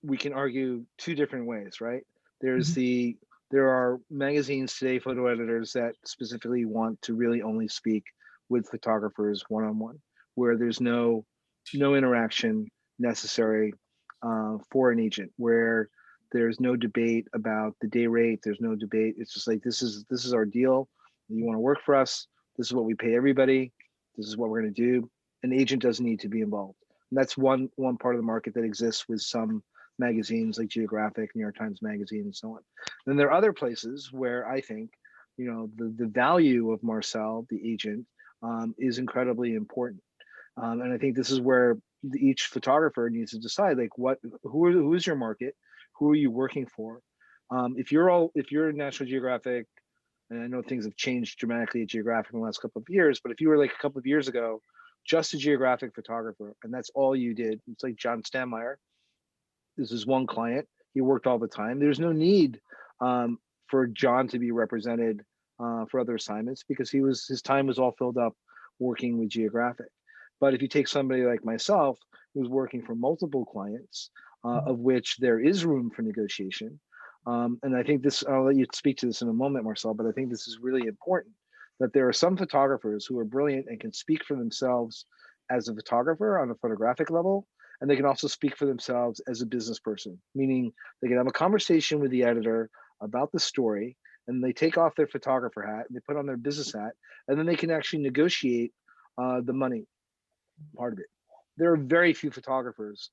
we can argue 2 different ways, right? There's there are magazines today, photo editors, that specifically want to really only speak with photographers one-on-one, where there's no interaction necessary for an agent, where there's no debate about the day rate. There's no debate. It's just like, this is our deal. You want to work for us? This is what we pay everybody. This is what we're going to do. An agent doesn't need to be involved. And that's one part of the market that exists with some magazines like Geographic, New York Times Magazine, and so on. Then there are other places where I think, you know, the value of Marcel, the agent, is incredibly important. And I think this is where each photographer needs to decide, like, who is your market? Who are you working for? If you're National Geographic, and I know things have changed dramatically at Geographic in the last couple of years, but if you were like a couple of years ago, just a Geographic photographer, and that's all you did, it's like John Stanmeyer. This is one client. He worked all the time. There's no need for John to be represented for other assignments, because his time was all filled up working with Geographic. But if you take somebody like myself, who's working for multiple clients, of which there is room for negotiation. And I think I'll let you speak to this in a moment, Marcel, but I think this is really important, that there are some photographers who are brilliant and can speak for themselves as a photographer on a photographic level, and they can also speak for themselves as a business person, meaning they can have a conversation with the editor about the story, and they take off their photographer hat and they put on their business hat, and then they can actually negotiate the money. part of it. There are very few photographers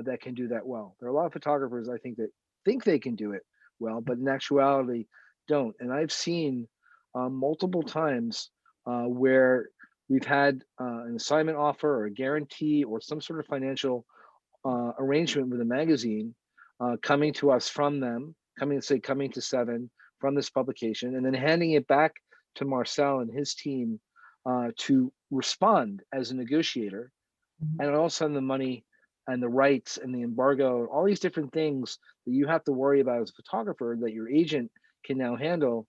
that can do that well. There are a lot of photographers I think they can do it well, but in actuality don't. And I've seen multiple times where we've had an assignment offer or a guarantee or some sort of financial arrangement with a magazine coming to us from them, coming to Seven from this publication, and then handing it back to Marcel and his team to respond as a negotiator. And all of a sudden the money and the rights and the embargo, all these different things that you have to worry about as a photographer that your agent can now handle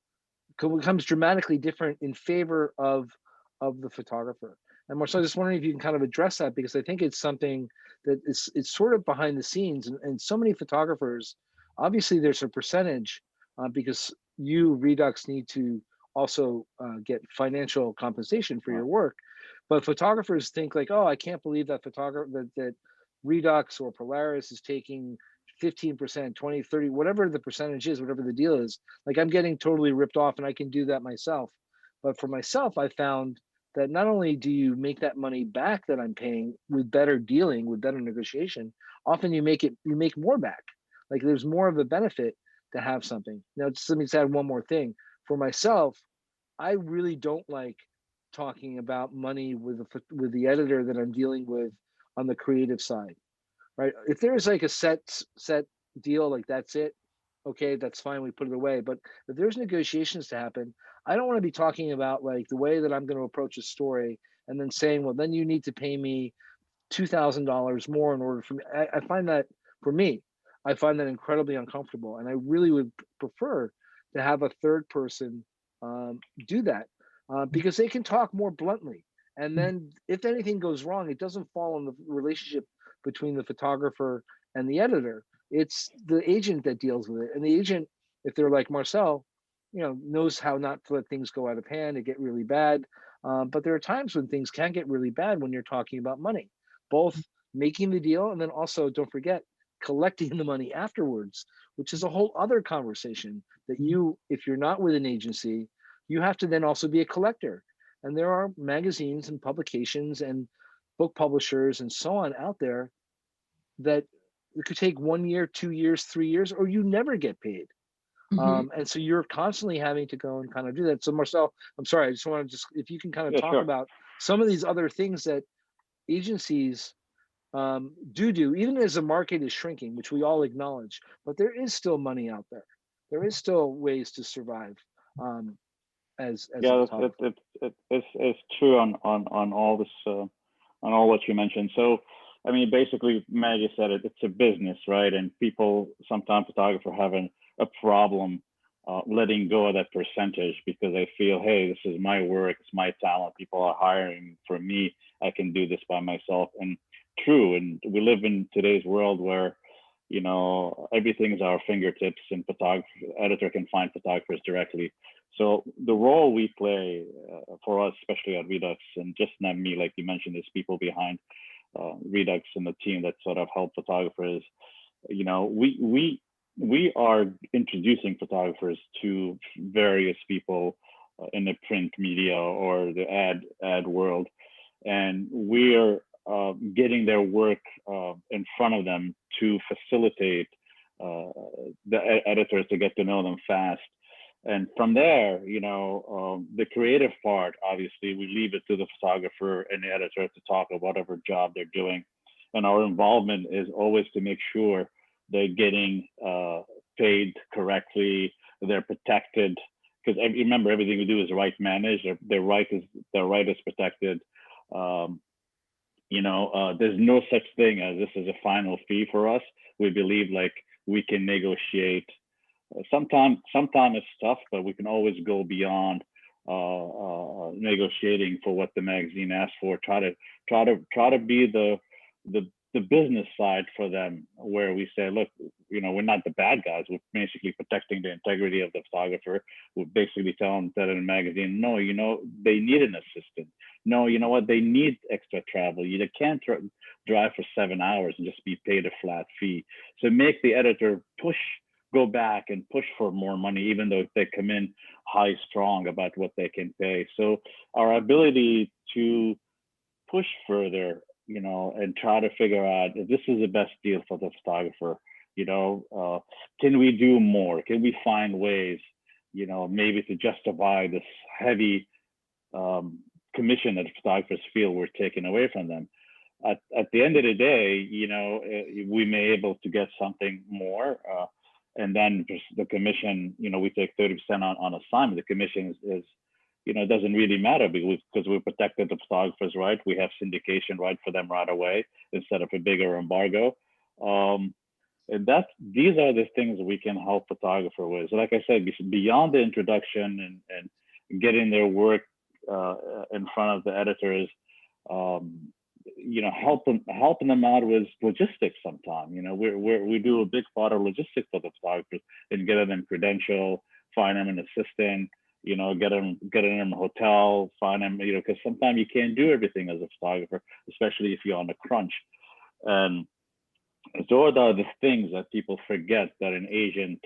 becomes dramatically different in favor of the photographer. And Marcel, just wondering if you can kind of address that, because I think it's something that it's sort of behind the scenes, and so many photographers, obviously there's a percentage because you Redux need to also get financial compensation for your work, but photographers think like, oh, I can't believe that that Redux or Polaris is taking 15%, 20, 30, whatever the percentage is, whatever the deal is, like I'm getting totally ripped off and I can do that myself. But for myself, I found that not only do you make that money back that I'm paying with better dealing, with better negotiation, often you make more back. Like there's more of a benefit to have something. Now, just let me just add one more thing. For myself, I really don't like talking about money with the editor that I'm dealing with on the creative side, right? If there's like a set deal, like that's it, okay, that's fine, we put it away. But if there's negotiations to happen, I don't want to be talking about like the way that I'm going to approach a story and then saying, well, then you need to pay me $2,000 more in order for me. I find that, for me, I find that incredibly uncomfortable, and I really would prefer to have a third person do that because they can talk more bluntly. And then if anything goes wrong, it doesn't fall on the relationship between the photographer and the editor. It's the agent that deals with it. And the agent, if they're like Marcel, knows how not to let things go out of hand and get really bad. But there are times when things can get really bad when you're talking about money, both making the deal and then also, don't forget, collecting the money afterwards, which is a whole other conversation that if you're not with an agency, you have to then also be a collector. And there are magazines and publications and book publishers and so on out there that it could take 1 year, 2 years, 3 years, or you never get paid. And so you're constantly having to go and kind of do that. So Marcel, I'm sorry, I just want to if you can kind of talk about some of these other things that agencies do, even as the market is shrinking, which we all acknowledge, but there is still money out there. There is still ways to survive as yeah, it's true on all this on all what you mentioned. So I mean, basically Maggie said it, it's a business, right? And people, sometimes photographers have a problem letting go of that percentage because they feel, hey, this is my work, it's my talent, people are hiring for me, I can do this by myself. And true, and we live in today's world where everything is our fingertips, and editor can find photographers directly. So the role we play for us, especially at Redux, and just not me, like you mentioned, there's people behind Redux and the team that sort of help photographers. We are introducing photographers to various people in the print media or the ad world, and we're getting their work in front of them to facilitate the editors to get to know them fast. And from there, the creative part, obviously, we leave it to the photographer and the editor to talk about whatever job they're doing. And our involvement is always to make sure they're getting paid correctly, they're protected. Because remember, everything we do is right managed. Their right is protected. There's no such thing as this is a final fee for us. We believe like we can negotiate. Sometimes it's tough, but we can always go beyond negotiating for what the magazine asks for. Try to be the business side for them, where we say, look, we're not the bad guys. We're basically protecting the integrity of the photographer. We're basically telling that in a magazine, no, they need an assistant. No, you know what? They need extra travel. They can't drive for 7 hours and just be paid a flat fee. So make the editor go back and push for more money, even though they come in high strong about what they can pay. So our ability to push further, and try to figure out if this is the best deal for the photographer. Can we do more? Can we find ways, maybe to justify this heavy commission that photographers feel we're taking away from them? At the end of the day, we may be able to get something more. And then the commission, we take 30% on assignment. The commission is doesn't really matter because we protected the photographers, right? We have syndication right for them right away instead of a bigger embargo. And these are the things that we can help photographer with. So like I said, beyond the introduction and getting their work in front of the editors, helping them out with logistics sometimes. We do a big part of logistics for the photographers and getting them credential, find them an assistant, getting them a hotel, find them, because sometimes you can't do everything as a photographer, especially if you're on a crunch. And those are the things that people forget that an agent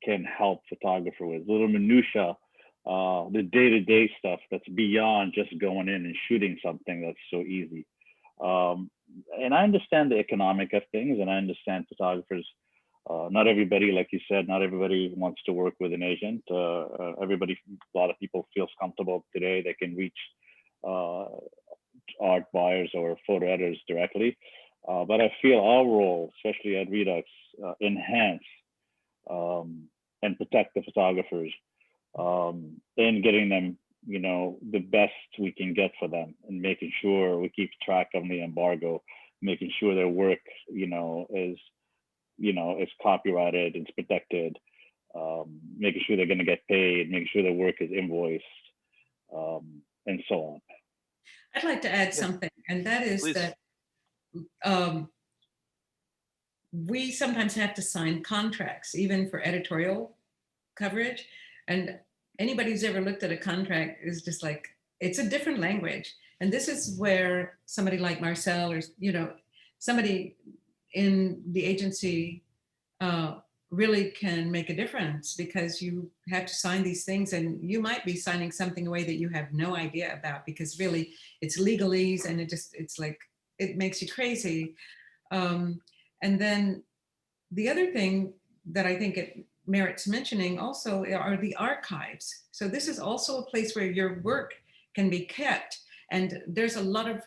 can help photographer with, little minutia, the day-to-day stuff that's beyond just going in and shooting something that's so easy. And I understand the economic of things, and I understand photographers. Not everybody, like you said, not everybody wants to work with an agent. A lot of people feels comfortable today. They can reach art buyers or photo editors directly. But I feel our role, especially at Redux, enhance and protect the photographers and getting them, the best we can get for them, and making sure we keep track of the embargo, making sure their work, is copyrighted, it's protected, making sure they're going to get paid, making sure their work is invoiced, and so on. I'd like to add something, and that is Please. that we sometimes have to sign contracts, even for editorial coverage. And anybody who's ever looked at a contract is just like, it's a different language. And this is where somebody like Marcel or, somebody in the agency really can make a difference, because you have to sign these things, and you might be signing something away that you have no idea about, because really it's legalese, and it's like, it makes you crazy. And then the other thing that I think it merits mentioning also are the archives. So this is also a place where your work can be kept. And there's a lot of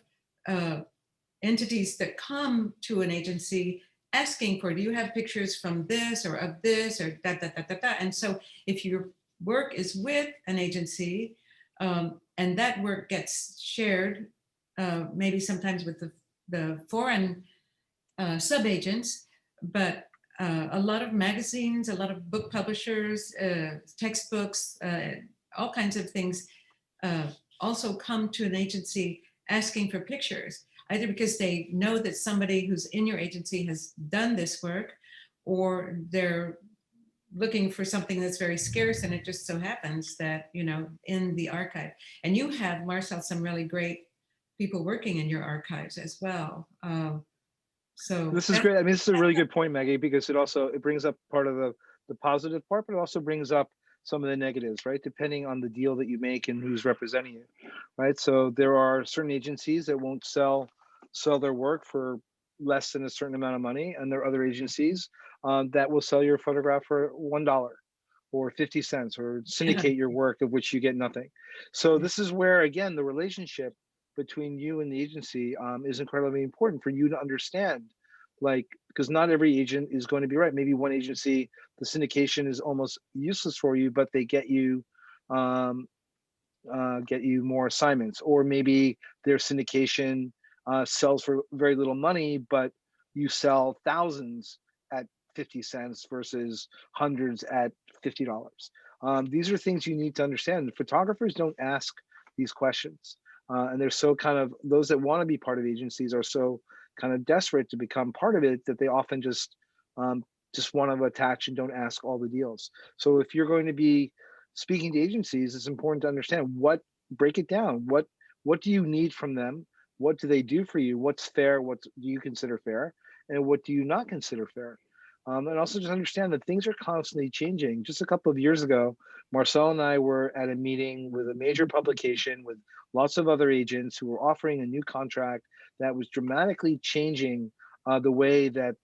entities that come to an agency asking for, do you have pictures from this or of this or that. And so if your work is with an agency and that work gets shared, maybe sometimes with the foreign sub-agents, but a lot of magazines, a lot of book publishers, textbooks, all kinds of things also come to an agency asking for pictures, either because they know that somebody who's in your agency has done this work, or they're looking for something that's very scarce, and it just so happens that, in the archive. And you have, Marcel, some really great people working in your archives as well. So this is great. I mean, this is a really good point, Maggie, because it brings up part of the positive part, but it also brings up some of the negatives, right? Depending on the deal that you make and who's representing you, right? So there are certain agencies that won't sell their work for less than a certain amount of money, and there are other agencies that will sell your photograph for $1 or 50 cents, or syndicate your work of which you get nothing. So this is where, again, the relationship between you and the agency is incredibly important for you to understand, because not every agent is going to be right. Maybe one agency, the syndication is almost useless for you, but they get you more assignments, or maybe their syndication sells for very little money, but you sell thousands at 50 cents versus hundreds at $50. These are things you need to understand. Photographers don't ask these questions. And they're so those that want to be part of agencies are so kind of desperate to become part of it that they often just want to attach and don't ask all the deals. So if you're going to be speaking to agencies, it's important to understand break it down. What do you need from them? What do they do for you? What's fair? What do you consider fair? And what do you not consider fair? And also just understand that things are constantly changing. Just a couple of years ago, Marcel and I were at a meeting with a major publication with lots of other agents who were offering a new contract that was dramatically changing the way that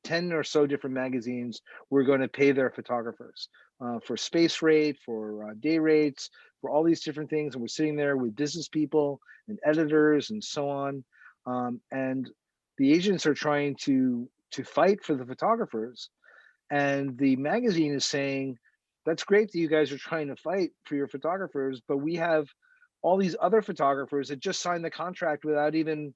10 or so different magazines were going to pay their photographers for space rate, for day rates, for all these different things. And we're sitting there with business people and editors and so on. And the agents are trying to fight for the photographers. And the magazine is saying, that's great that you guys are trying to fight for your photographers, but we have all these other photographers that just signed the contract without even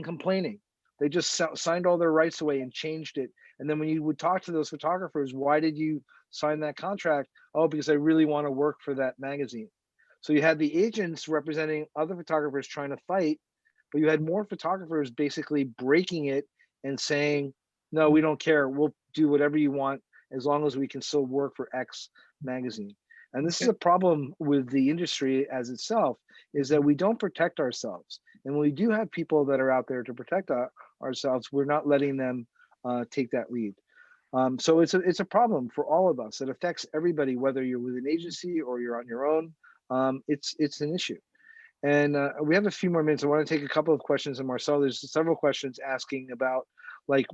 complaining. They just signed all their rights away and changed it. And then when you would talk to those photographers, why did you sign that contract? Oh, because I really want to work for that magazine. So you had the agents representing other photographers trying to fight, but you had more photographers basically breaking it and saying, no, we don't care. We'll do whatever you want as long as we can still work for X magazine. And this is a problem with the industry as itself, is that we don't protect ourselves. And when we do have people that are out there to protect ourselves, we're not letting them take that lead. So it's a problem for all of us. It affects everybody, whether you're with an agency or you're on your own. It's an issue. And we have a few more minutes. I want to take a couple of questions. And Marcel, there's several questions asking about, like,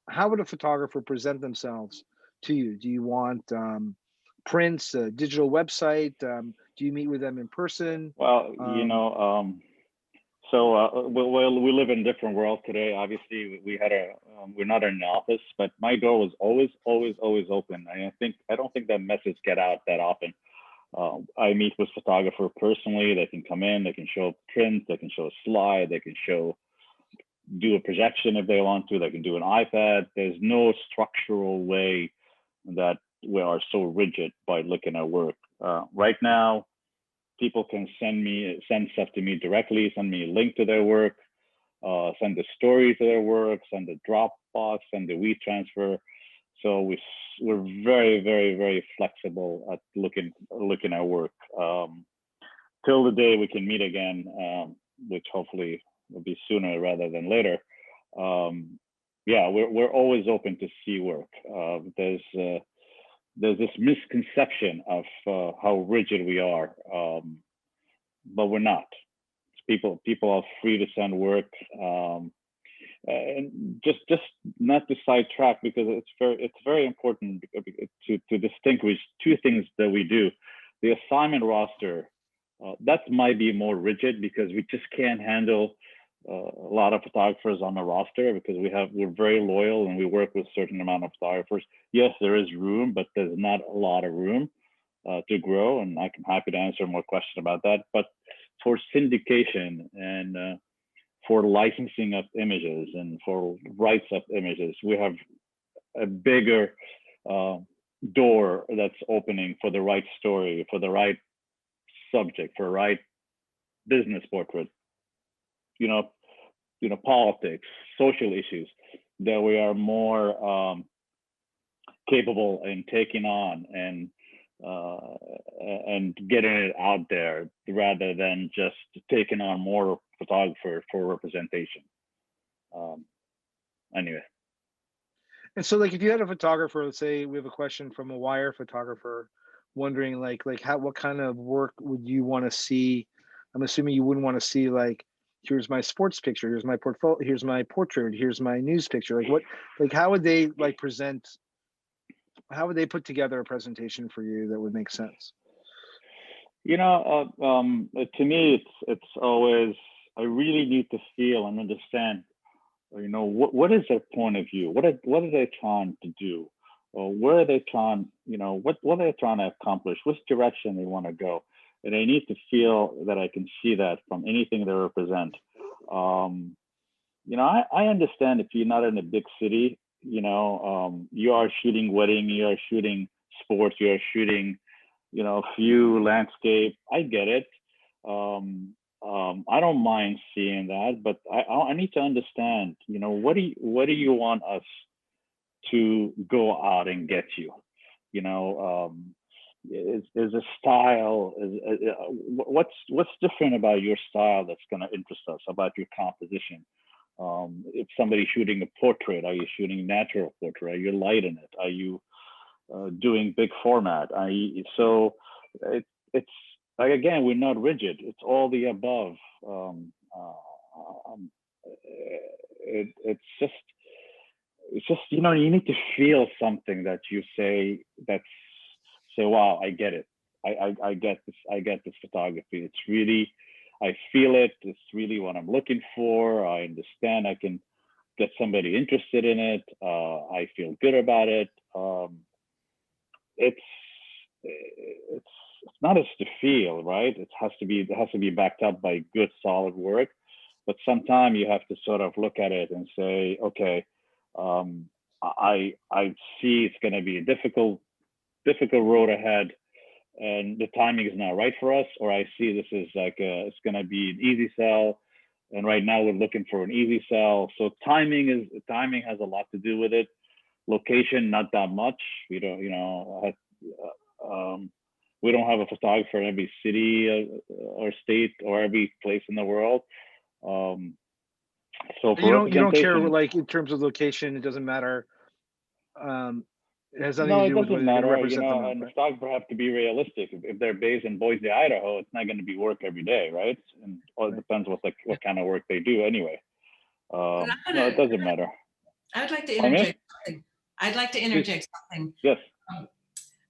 how would a photographer present themselves to you? Do you want prints, a digital website? Do you meet with them in person? Well, well, we live in a different world today. Obviously, we're not in an office, but my door was always open. I don't think that message get out that often. I meet with photographer personally. They can come in, they can show prints, they can show a slide, they can do a projection if they want to, they can do an iPad. There's no structural way that we are so rigid by looking at work. Right now, people can send stuff to me directly, send me a link to their work, send the story to their work, send the Dropbox, send the WeTransfer. So we're very, very, very flexible at looking at work till the day we can meet again, which hopefully will be sooner rather than later. Yeah, we're always open to see work. There's this misconception of how rigid we are, but we're not. People are free to send work. And just not to sidetrack, because it's very important to distinguish two things that we do. The assignment roster, that might be more rigid because we just can't handle a lot of photographers on the roster, because we're very loyal and we work with a certain amount of photographers. Yes, there is room, but there's not a lot of room to grow, and I'm happy to answer more questions about that. But for syndication and for licensing of images and for rights of images, we have a bigger door that's opening for the right story, for the right subject, for the right business portrait, politics, social issues, that we are more capable in taking on and getting it out there, rather than just taking on more photographer for representation. Anyway. And so, like, if you had a photographer, let's say we have a question from a wire photographer wondering like what kind of work would you want to see? I'm assuming you wouldn't want to see, like, here's my sports picture, here's my portfolio, here's my portrait, here's my news picture. How would they how would they put together a presentation for you that would make sense? To me, it's always, I really need to feel and understand, what is their point of view? What are they trying to do? Or where are they trying, what are they trying to accomplish? Which direction they want to go? And I need to feel that I can see that from anything they represent. I understand if you're not in a big city, you are shooting wedding, you are shooting sports, you are shooting, a few landscape. I get it. I don't mind seeing that, but I need to understand, what do you want us to go out and get you? Is a style, what's different about your style that's going to interest us, about your composition? If somebody's shooting a portrait, are you shooting natural portrait? Are you lighting it? Are you doing big format? So it's like, again, we're not rigid. It's all the above. It's just you know, you need to feel something that you say wow, I get it. I get this. I get this photography. It's really, I feel it. It's really what I'm looking for. I understand. I can get somebody interested in it. I feel good about it. It's not just to feel, right? It has to be backed up by good, solid work. But sometimes you have to sort of look at it and say, okay, I see it's going to be a difficult road ahead, and the timing is not right for us, or I see this is like it's going to be an easy sell, and right now we're looking for an easy sell. So timing has a lot to do with it. Location, not that much. We don't, you know, we don't have a photographer in every city or state or every place in the world. So you don't care, like, in terms of location. It doesn't matter. It has nothing to do with whether you represent them. And the photographer have to be realistic. If they're based in Boise, Idaho, it's not going to be work every day, right? And it depends what kind of work they do anyway. No, it doesn't matter. I would like to interject something. I'd like to interject something. Yes.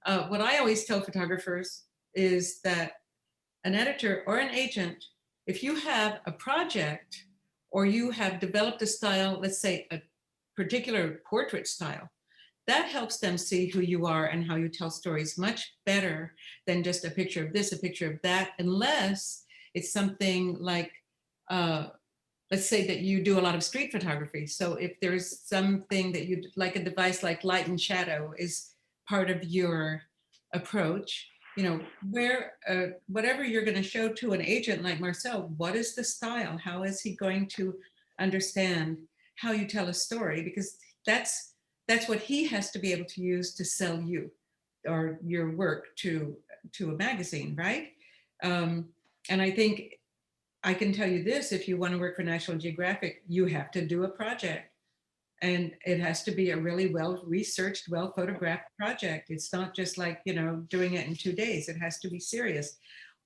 What I always tell photographers is that an editor or an agent, if you have a project or you have developed a style, let's say a particular portrait style, that helps them see who you are and how you tell stories much better than just a picture of this, a picture of that, unless it's something like, let's say that you do a lot of street photography. So if there's something that you like, a device like light and shadow is part of your approach, you know, where whatever you're going to show to an agent like Marcel, what is the style? How is he going to understand how you tell a story? Because that's what he has to be able to use to sell you or your work to a magazine, right? And I think I can tell you this: if you want to work for National Geographic, you have to do a project, and it has to be a really well-researched, well-photographed project. It's not just like, you know, doing it in 2 days. It has to be serious.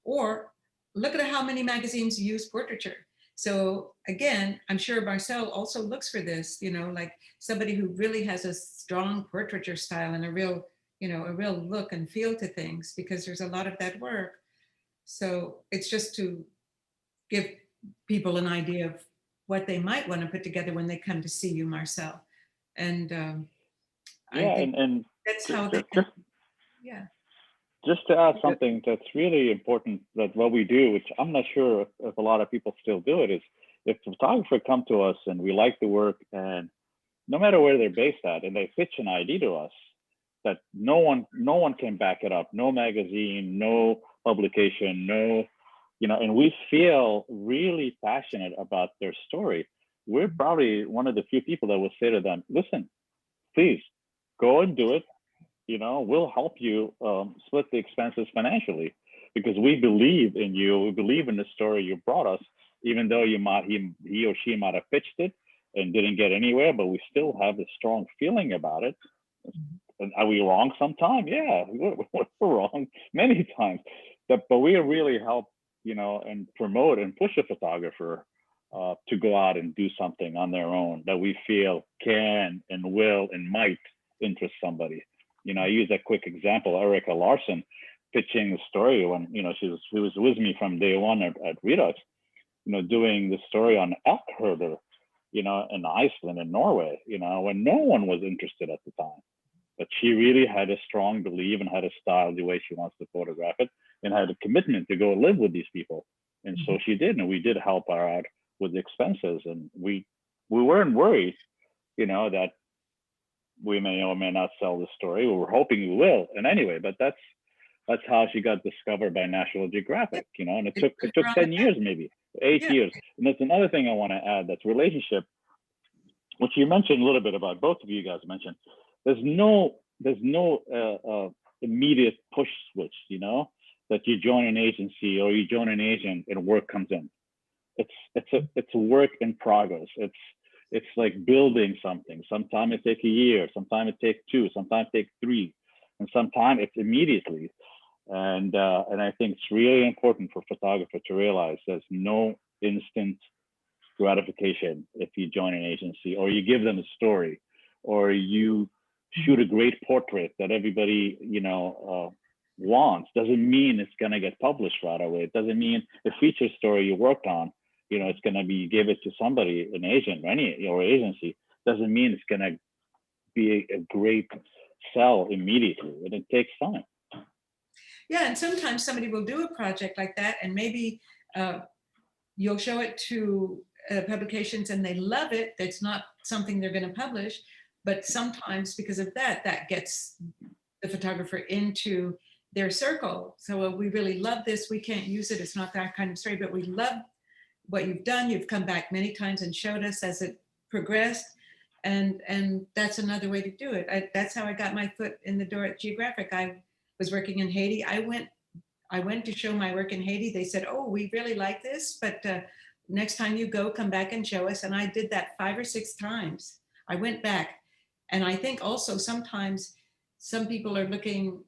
Or look at how many magazines use portraiture. So again, I'm sure Marcel also looks for this, you know, like somebody who really has a strong portraiture style and a real, you know, a real look and feel to things, because there's a lot of that work. So it's just to give people an idea of what they might want to put together when they come to see you, Marcel. And I think and that's how they can. Yeah. Just to add something that's really important, that what we do, which I'm not sure if a lot of people still do it, is if the photographer come to us and we like the work, and no matter where they're based at, and they pitch an idea to us that no one can back it up, no magazine, no publication, no, you know, and we feel really passionate about their story, we're probably one of the few people that will say to them, listen, please go and do it. You know, we'll help you split the expenses financially, because we believe in you. We believe in the story you brought us, even though he or she might have pitched it and didn't get anywhere, but we still have a strong feeling about it. And are we wrong sometimes? Yeah, we're wrong many times. But we really help, you know, and promote and push a photographer to go out and do something on their own that we feel can and will and might interest somebody. You know, I use a quick example, Erica Larson pitching the story when, you know, she was with me from day one at Redux, you know, doing the story on elk herder, you know, in Iceland and Norway, you know, when no one was interested at the time. But she really had a strong belief and had a style the way she wants to photograph it, and had a commitment to go live with these people. And so she did, and we did help her out with the expenses. And we weren't worried, you know, that we may or may not sell the story. We were hoping we will. And anyway, but that's how she got discovered by National Geographic, you know, and it took 10 years, maybe 8 years. And that's another thing I want to add, that's relationship, which you mentioned a little bit about, both of you guys mentioned. There's no immediate push switch, you know, that you join an agency or you join an agent and work comes in. It's a work in progress. it's like building something. Sometimes it takes a year, sometimes it takes 2, sometimes it takes 3, and sometimes it's immediately. And I think it's really important for photographers to realize there's no instant gratification if you join an agency, or you give them a story, or you shoot a great portrait that everybody wants. Doesn't mean it's going to get published right away. It doesn't mean the feature story you worked on, it's going to be, you give it to somebody, an agent or agency. Doesn't mean it's going to be a great sell immediately, and it takes time. Yeah, and sometimes somebody will do a project like that, and maybe you'll show it to publications and they love it. That's not something they're going to publish, but sometimes because of that, that gets the photographer into their circle. So we really love this. We can't use it. It's not that kind of story, but we love what you've done. You've come back many times and showed us as it progressed. And that's another way to do it. That's how I got my foot in the door at Geographic. I was working in Haiti. I went to show my work in Haiti. They said, "Oh, we really like this, but next time you go, come back and show us." And I did that 5 or 6 times. I went back. And I think also sometimes some people are looking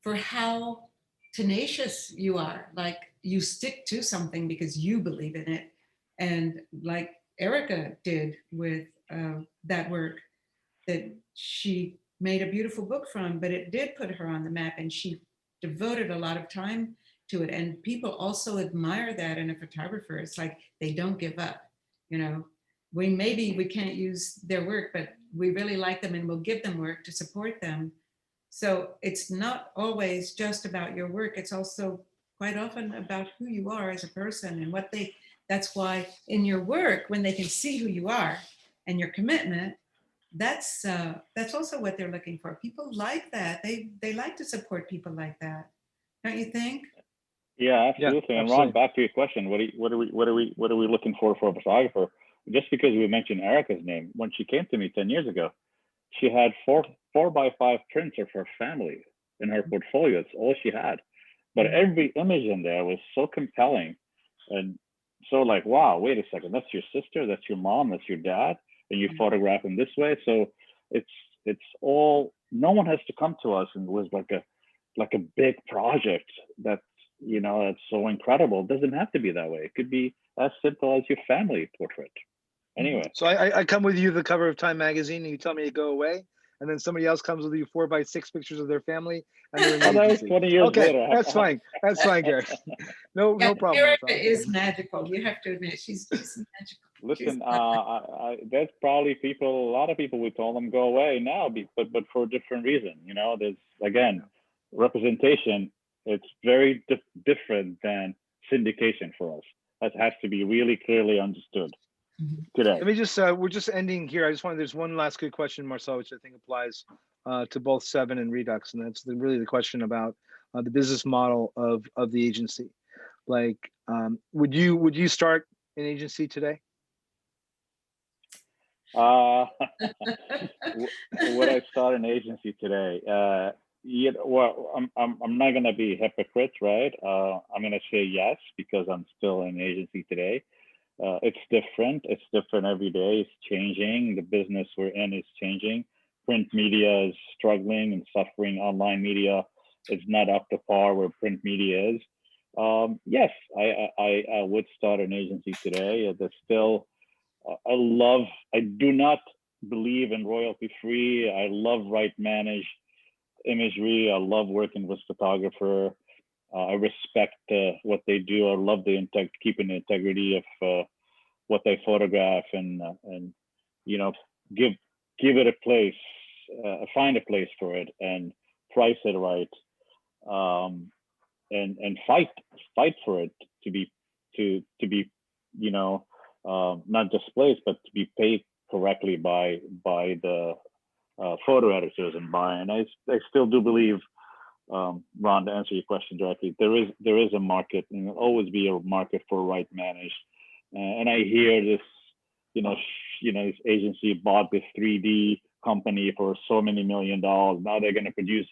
for how tenacious you are. Like you stick to something because you believe in it. And like Erica did with that work that she made a beautiful book from, but it did put her on the map, and she devoted a lot of time to it. And people also admire that in a photographer. It's like they don't give up. We can't use their work, but we really like them and we'll give them work to support them. So it's not always just about your work. It's also quite often about who you are as a person and that's why in your work, when they can see who you are and your commitment, that's also what they're looking for. People like that. They like to support people like that. Don't you think? Yeah, absolutely. Yeah, and absolutely. Ron, back to your question, what are we looking for a photographer? Just because we mentioned Erica's name, when she came to me 10 years ago, she had 4x5 prints of her family in her portfolio. It's all she had. But every image in there was so compelling. And so like, wow, wait a second, that's your sister, that's your mom, that's your dad, and you photograph them this way. So it's all, no one has to come to us and it was like a big project that's so incredible. It doesn't have to be that way. It could be as simple as your family portrait. Anyway. So I come with you the cover of Time magazine and you tell me to go away, and then somebody else comes with you 4x6 pictures of their family and they're in the That was agency. 20 years later. That's fine, Gary. No problem. Erica is magical. You have to admit, she's magical. Listen, there's probably a lot of people, we told them go away now, but for a different reason. There's, again, representation. It's very different than syndication for us. That has to be really clearly understood today. Let me just, we're just ending here. There's one last good question, Marcel, which I think applies to both 7 and Redux. And that's really the question about the business model of the agency. Like, would you start an agency today? Would I start an agency today? Well, I'm not gonna be a hypocrite, right? I'm gonna say yes because I'm still in agency today. It's different. It's different every day. It's changing. The business we're in is changing. Print media is struggling and suffering. Online media is not up to par where print media is. Yes, I would start an agency today. There's still, I do not believe in royalty free. I love right managed imagery. I love working with photographer. I respect what they do. I love keeping the integrity of what they photograph and give it a place, find a place for it and price it right, and fight for it to be not just placed but to be paid correctly by the photo editors and I still do believe, Ron, to answer your question directly, there is a market, and there'll always be a market for right managed. And I hear this, this agency bought this 3D company for so many $1 million. Now they're going to produce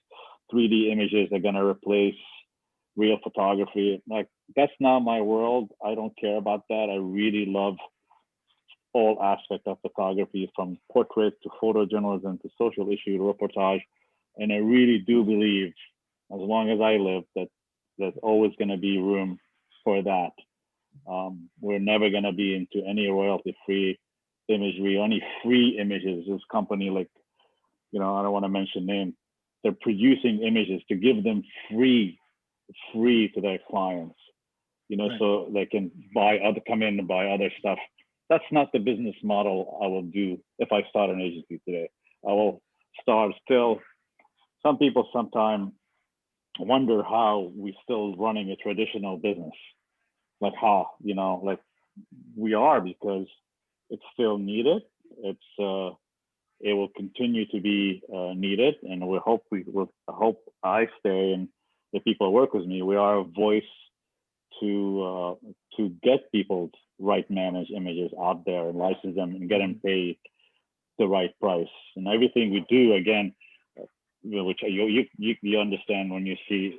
3D images. They're going to replace real photography. Like, that's not my world. I don't care about that. I really love all aspects of photography, from portrait to photojournalism to social issue to reportage. And I really do believe, as long as I live, that there's always going to be room for that. We're never going to be into any royalty-free imagery, only free images. This company, like, I don't want to mention name, they're producing images to give them free to their clients, right. So they can come in and buy other stuff. That's not the business model I will do if I start an agency today. I will start still. Some people sometimes wonder how we still running a traditional business. Like how, like we are, because it's still needed. It will continue to be needed, and I hope I stay, and the people who work with me, we are a voice to get people's right managed images out there and license them and get them paid the right price. And everything we do, again, which you understand when you see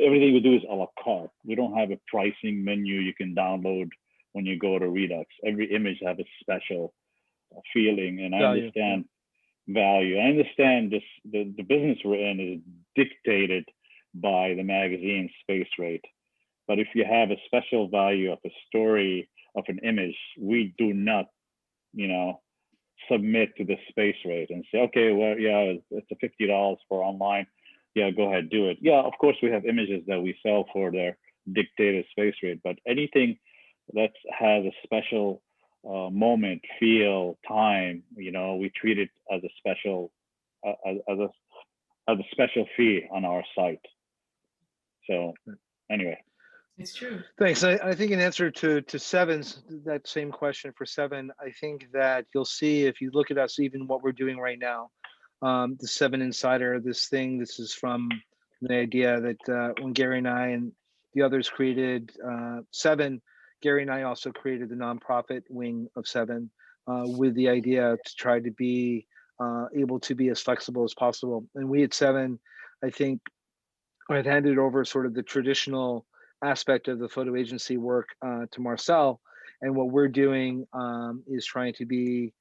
everything we do is a la carte. We don't have a pricing menu you can download when you go to Redux. Every image has a special feeling, and I understand value. I understand this. The business we're in is dictated by the magazine space rate. But if you have a special value of a story of an image, we do not, submit to the space rate and say, okay, well, yeah, it's a $50 for online. Yeah, go ahead, do it. Yeah, of course, we have images that we sell for their dictated space rate, but anything that has a special moment, feel, time, we treat it as a special, as a special fee on our site. So anyway. It's true. Thanks. I think in answer to Seven's, that same question for Seven, I think that you'll see if you look at us, even what we're doing right now, the Seven Insider, this is from the idea that when Gary and I and the others created Seven, Gary and I also created the nonprofit wing of Seven with the idea to try to be able to be as flexible as possible. And we at Seven, I think, I've handed over sort of the traditional aspect of the photo agency work to Marcel, and what we're doing is trying to be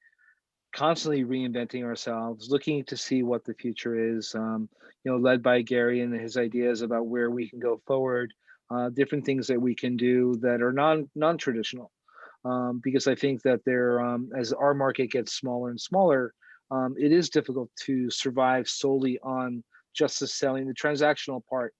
constantly reinventing ourselves, looking to see what the future is, led by Gary and his ideas about where we can go forward, different things that we can do that are non-traditional, because I think that as our market gets smaller and smaller, it is difficult to survive solely on just the transactional part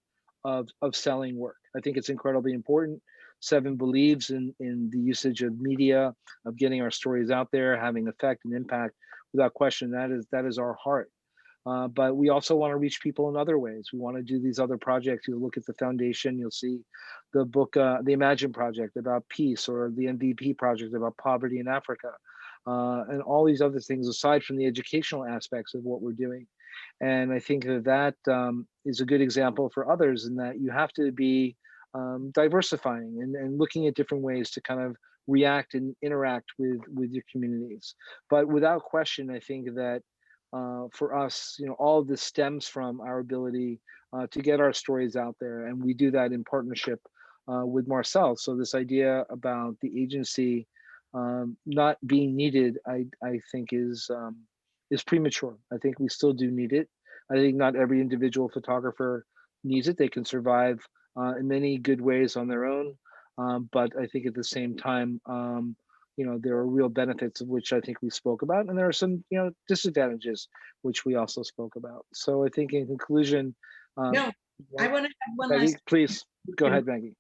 of selling work. I think it's incredibly important. Seven believes in the usage of media, of getting our stories out there, having effect and impact. Without question, that is our heart. But we also want to reach people in other ways. We want to do these other projects. You'll look at the foundation, you'll see the book, the Imagine Project about peace, or the MVP project about poverty in Africa, and all these other things aside from the educational aspects of what we're doing. And I think that is a good example for others, in that you have to be diversifying and looking at different ways to kind of react and interact with your communities. But without question, I think that for us, all of this stems from our ability to get our stories out there, and we do that in partnership with Marcel. So this idea about the agency not being needed, I think is premature. I think we still do need it. I think not every individual photographer needs it. They can survive in many good ways on their own. But I think at the same time, there are real benefits of which I think we spoke about, and there are some, disadvantages which we also spoke about. So I think in conclusion, no, I want to have one Maggie, last. please go ahead, Maggie.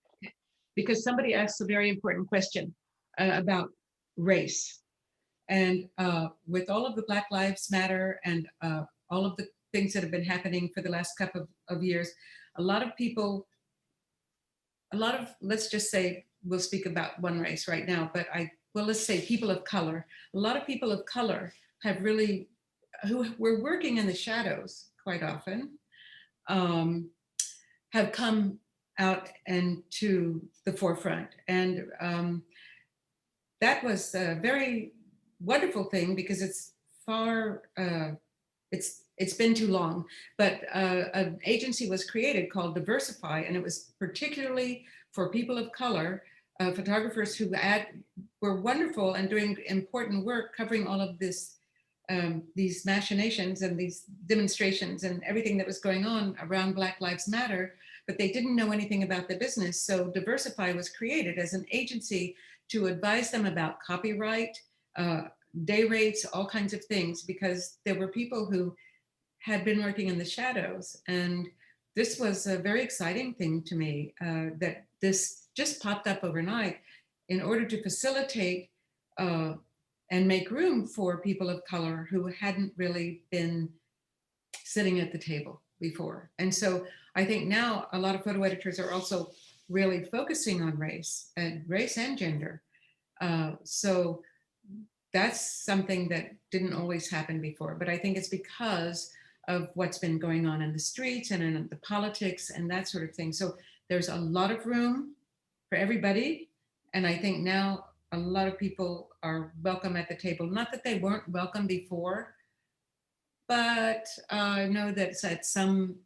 Because somebody asked a very important question about race. And with all of the Black Lives Matter and all of the things that have been happening for the last couple of years, let's just say, we'll speak about one race right now, but let's say people of color. A lot of people of color have really, who were working in the shadows quite often, have come out and to the forefront. And that was a very wonderful thing, because it's it's been too long, but an agency was created called Diversify, and it was particularly for people of color photographers who were wonderful and doing important work covering all of this, these machinations and these demonstrations and everything that was going on around Black Lives Matter, but they didn't know anything about the business. So Diversify was created as an agency to advise them about copyright, day rates, all kinds of things, because there were people who had been working in the shadows. And this was a very exciting thing to me, that this just popped up overnight in order to facilitate and make room for people of color who hadn't really been sitting at the table before. And so I think now a lot of photo editors are also really focusing on race and gender. So that's something that didn't always happen before, but I think it's because of what's been going on in the streets and in the politics and that sort of thing. So there's a lot of room for everybody. And I think now a lot of people are welcome at the table. Not that they weren't welcome before, but I know that at some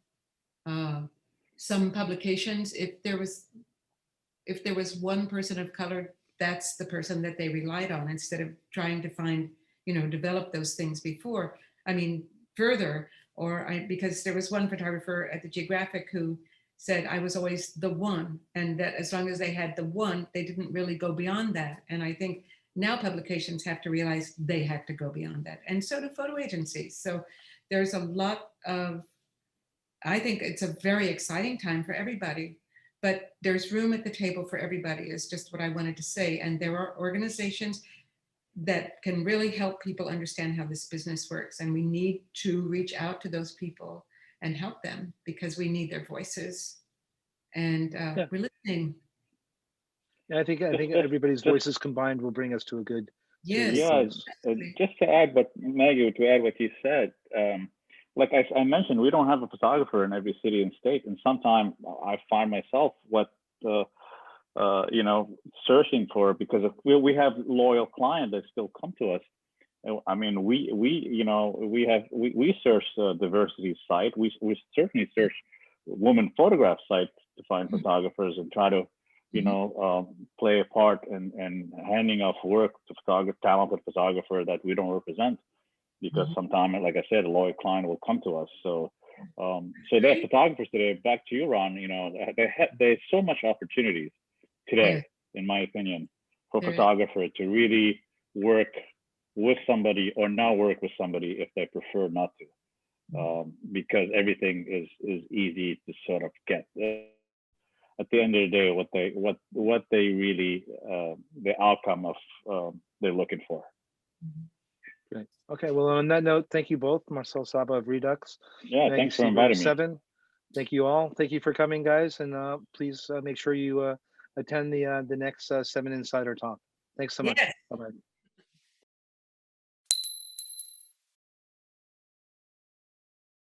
publications, if there was one person of color, that's the person that they relied on instead of trying to find, develop those things before. I mean, further, because there was one photographer at the Geographic who said I was always the one, and that as long as they had the one, they didn't really go beyond that. And I think now publications have to realize they have to go beyond that, and so do photo agencies. So there's a lot of, I think it's a very exciting time for everybody, but there's room at the table for everybody is just what I wanted to say. And there are organizations that can really help people understand how this business works. And we need to reach out to those people and help them because we need their voices. And we're listening. Yeah, I think everybody's voices combined will bring us to a good. Yes. Yeah, just to add what Maggie, what you said, like I mentioned, we don't have a photographer in every city and state, and sometimes I find myself searching for, because we have loyal clients that still come to us. I mean, we search diversity site. We certainly search women photograph sites to find photographers and try to play a part in handing off work to talented photographer that we don't represent, because sometimes, like I said, a loyal client will come to us. So there's photographers today. Back to you, Ron. There's so much opportunities today, in my opinion, for photographer to really work with somebody or not work with somebody if they prefer not to, because everything is easy to sort of get. At the end of the day, what they really the outcome of they're looking for. Great. Okay. Well, on that note, thank you both, Marcel Saba of Redux. Yeah, Maggie thanks for Steber inviting me. 7. Thank you all. Thank you for coming, guys, and please make sure you attend the next 7 Insider Talk. Thanks so much. Yes. Bye-bye.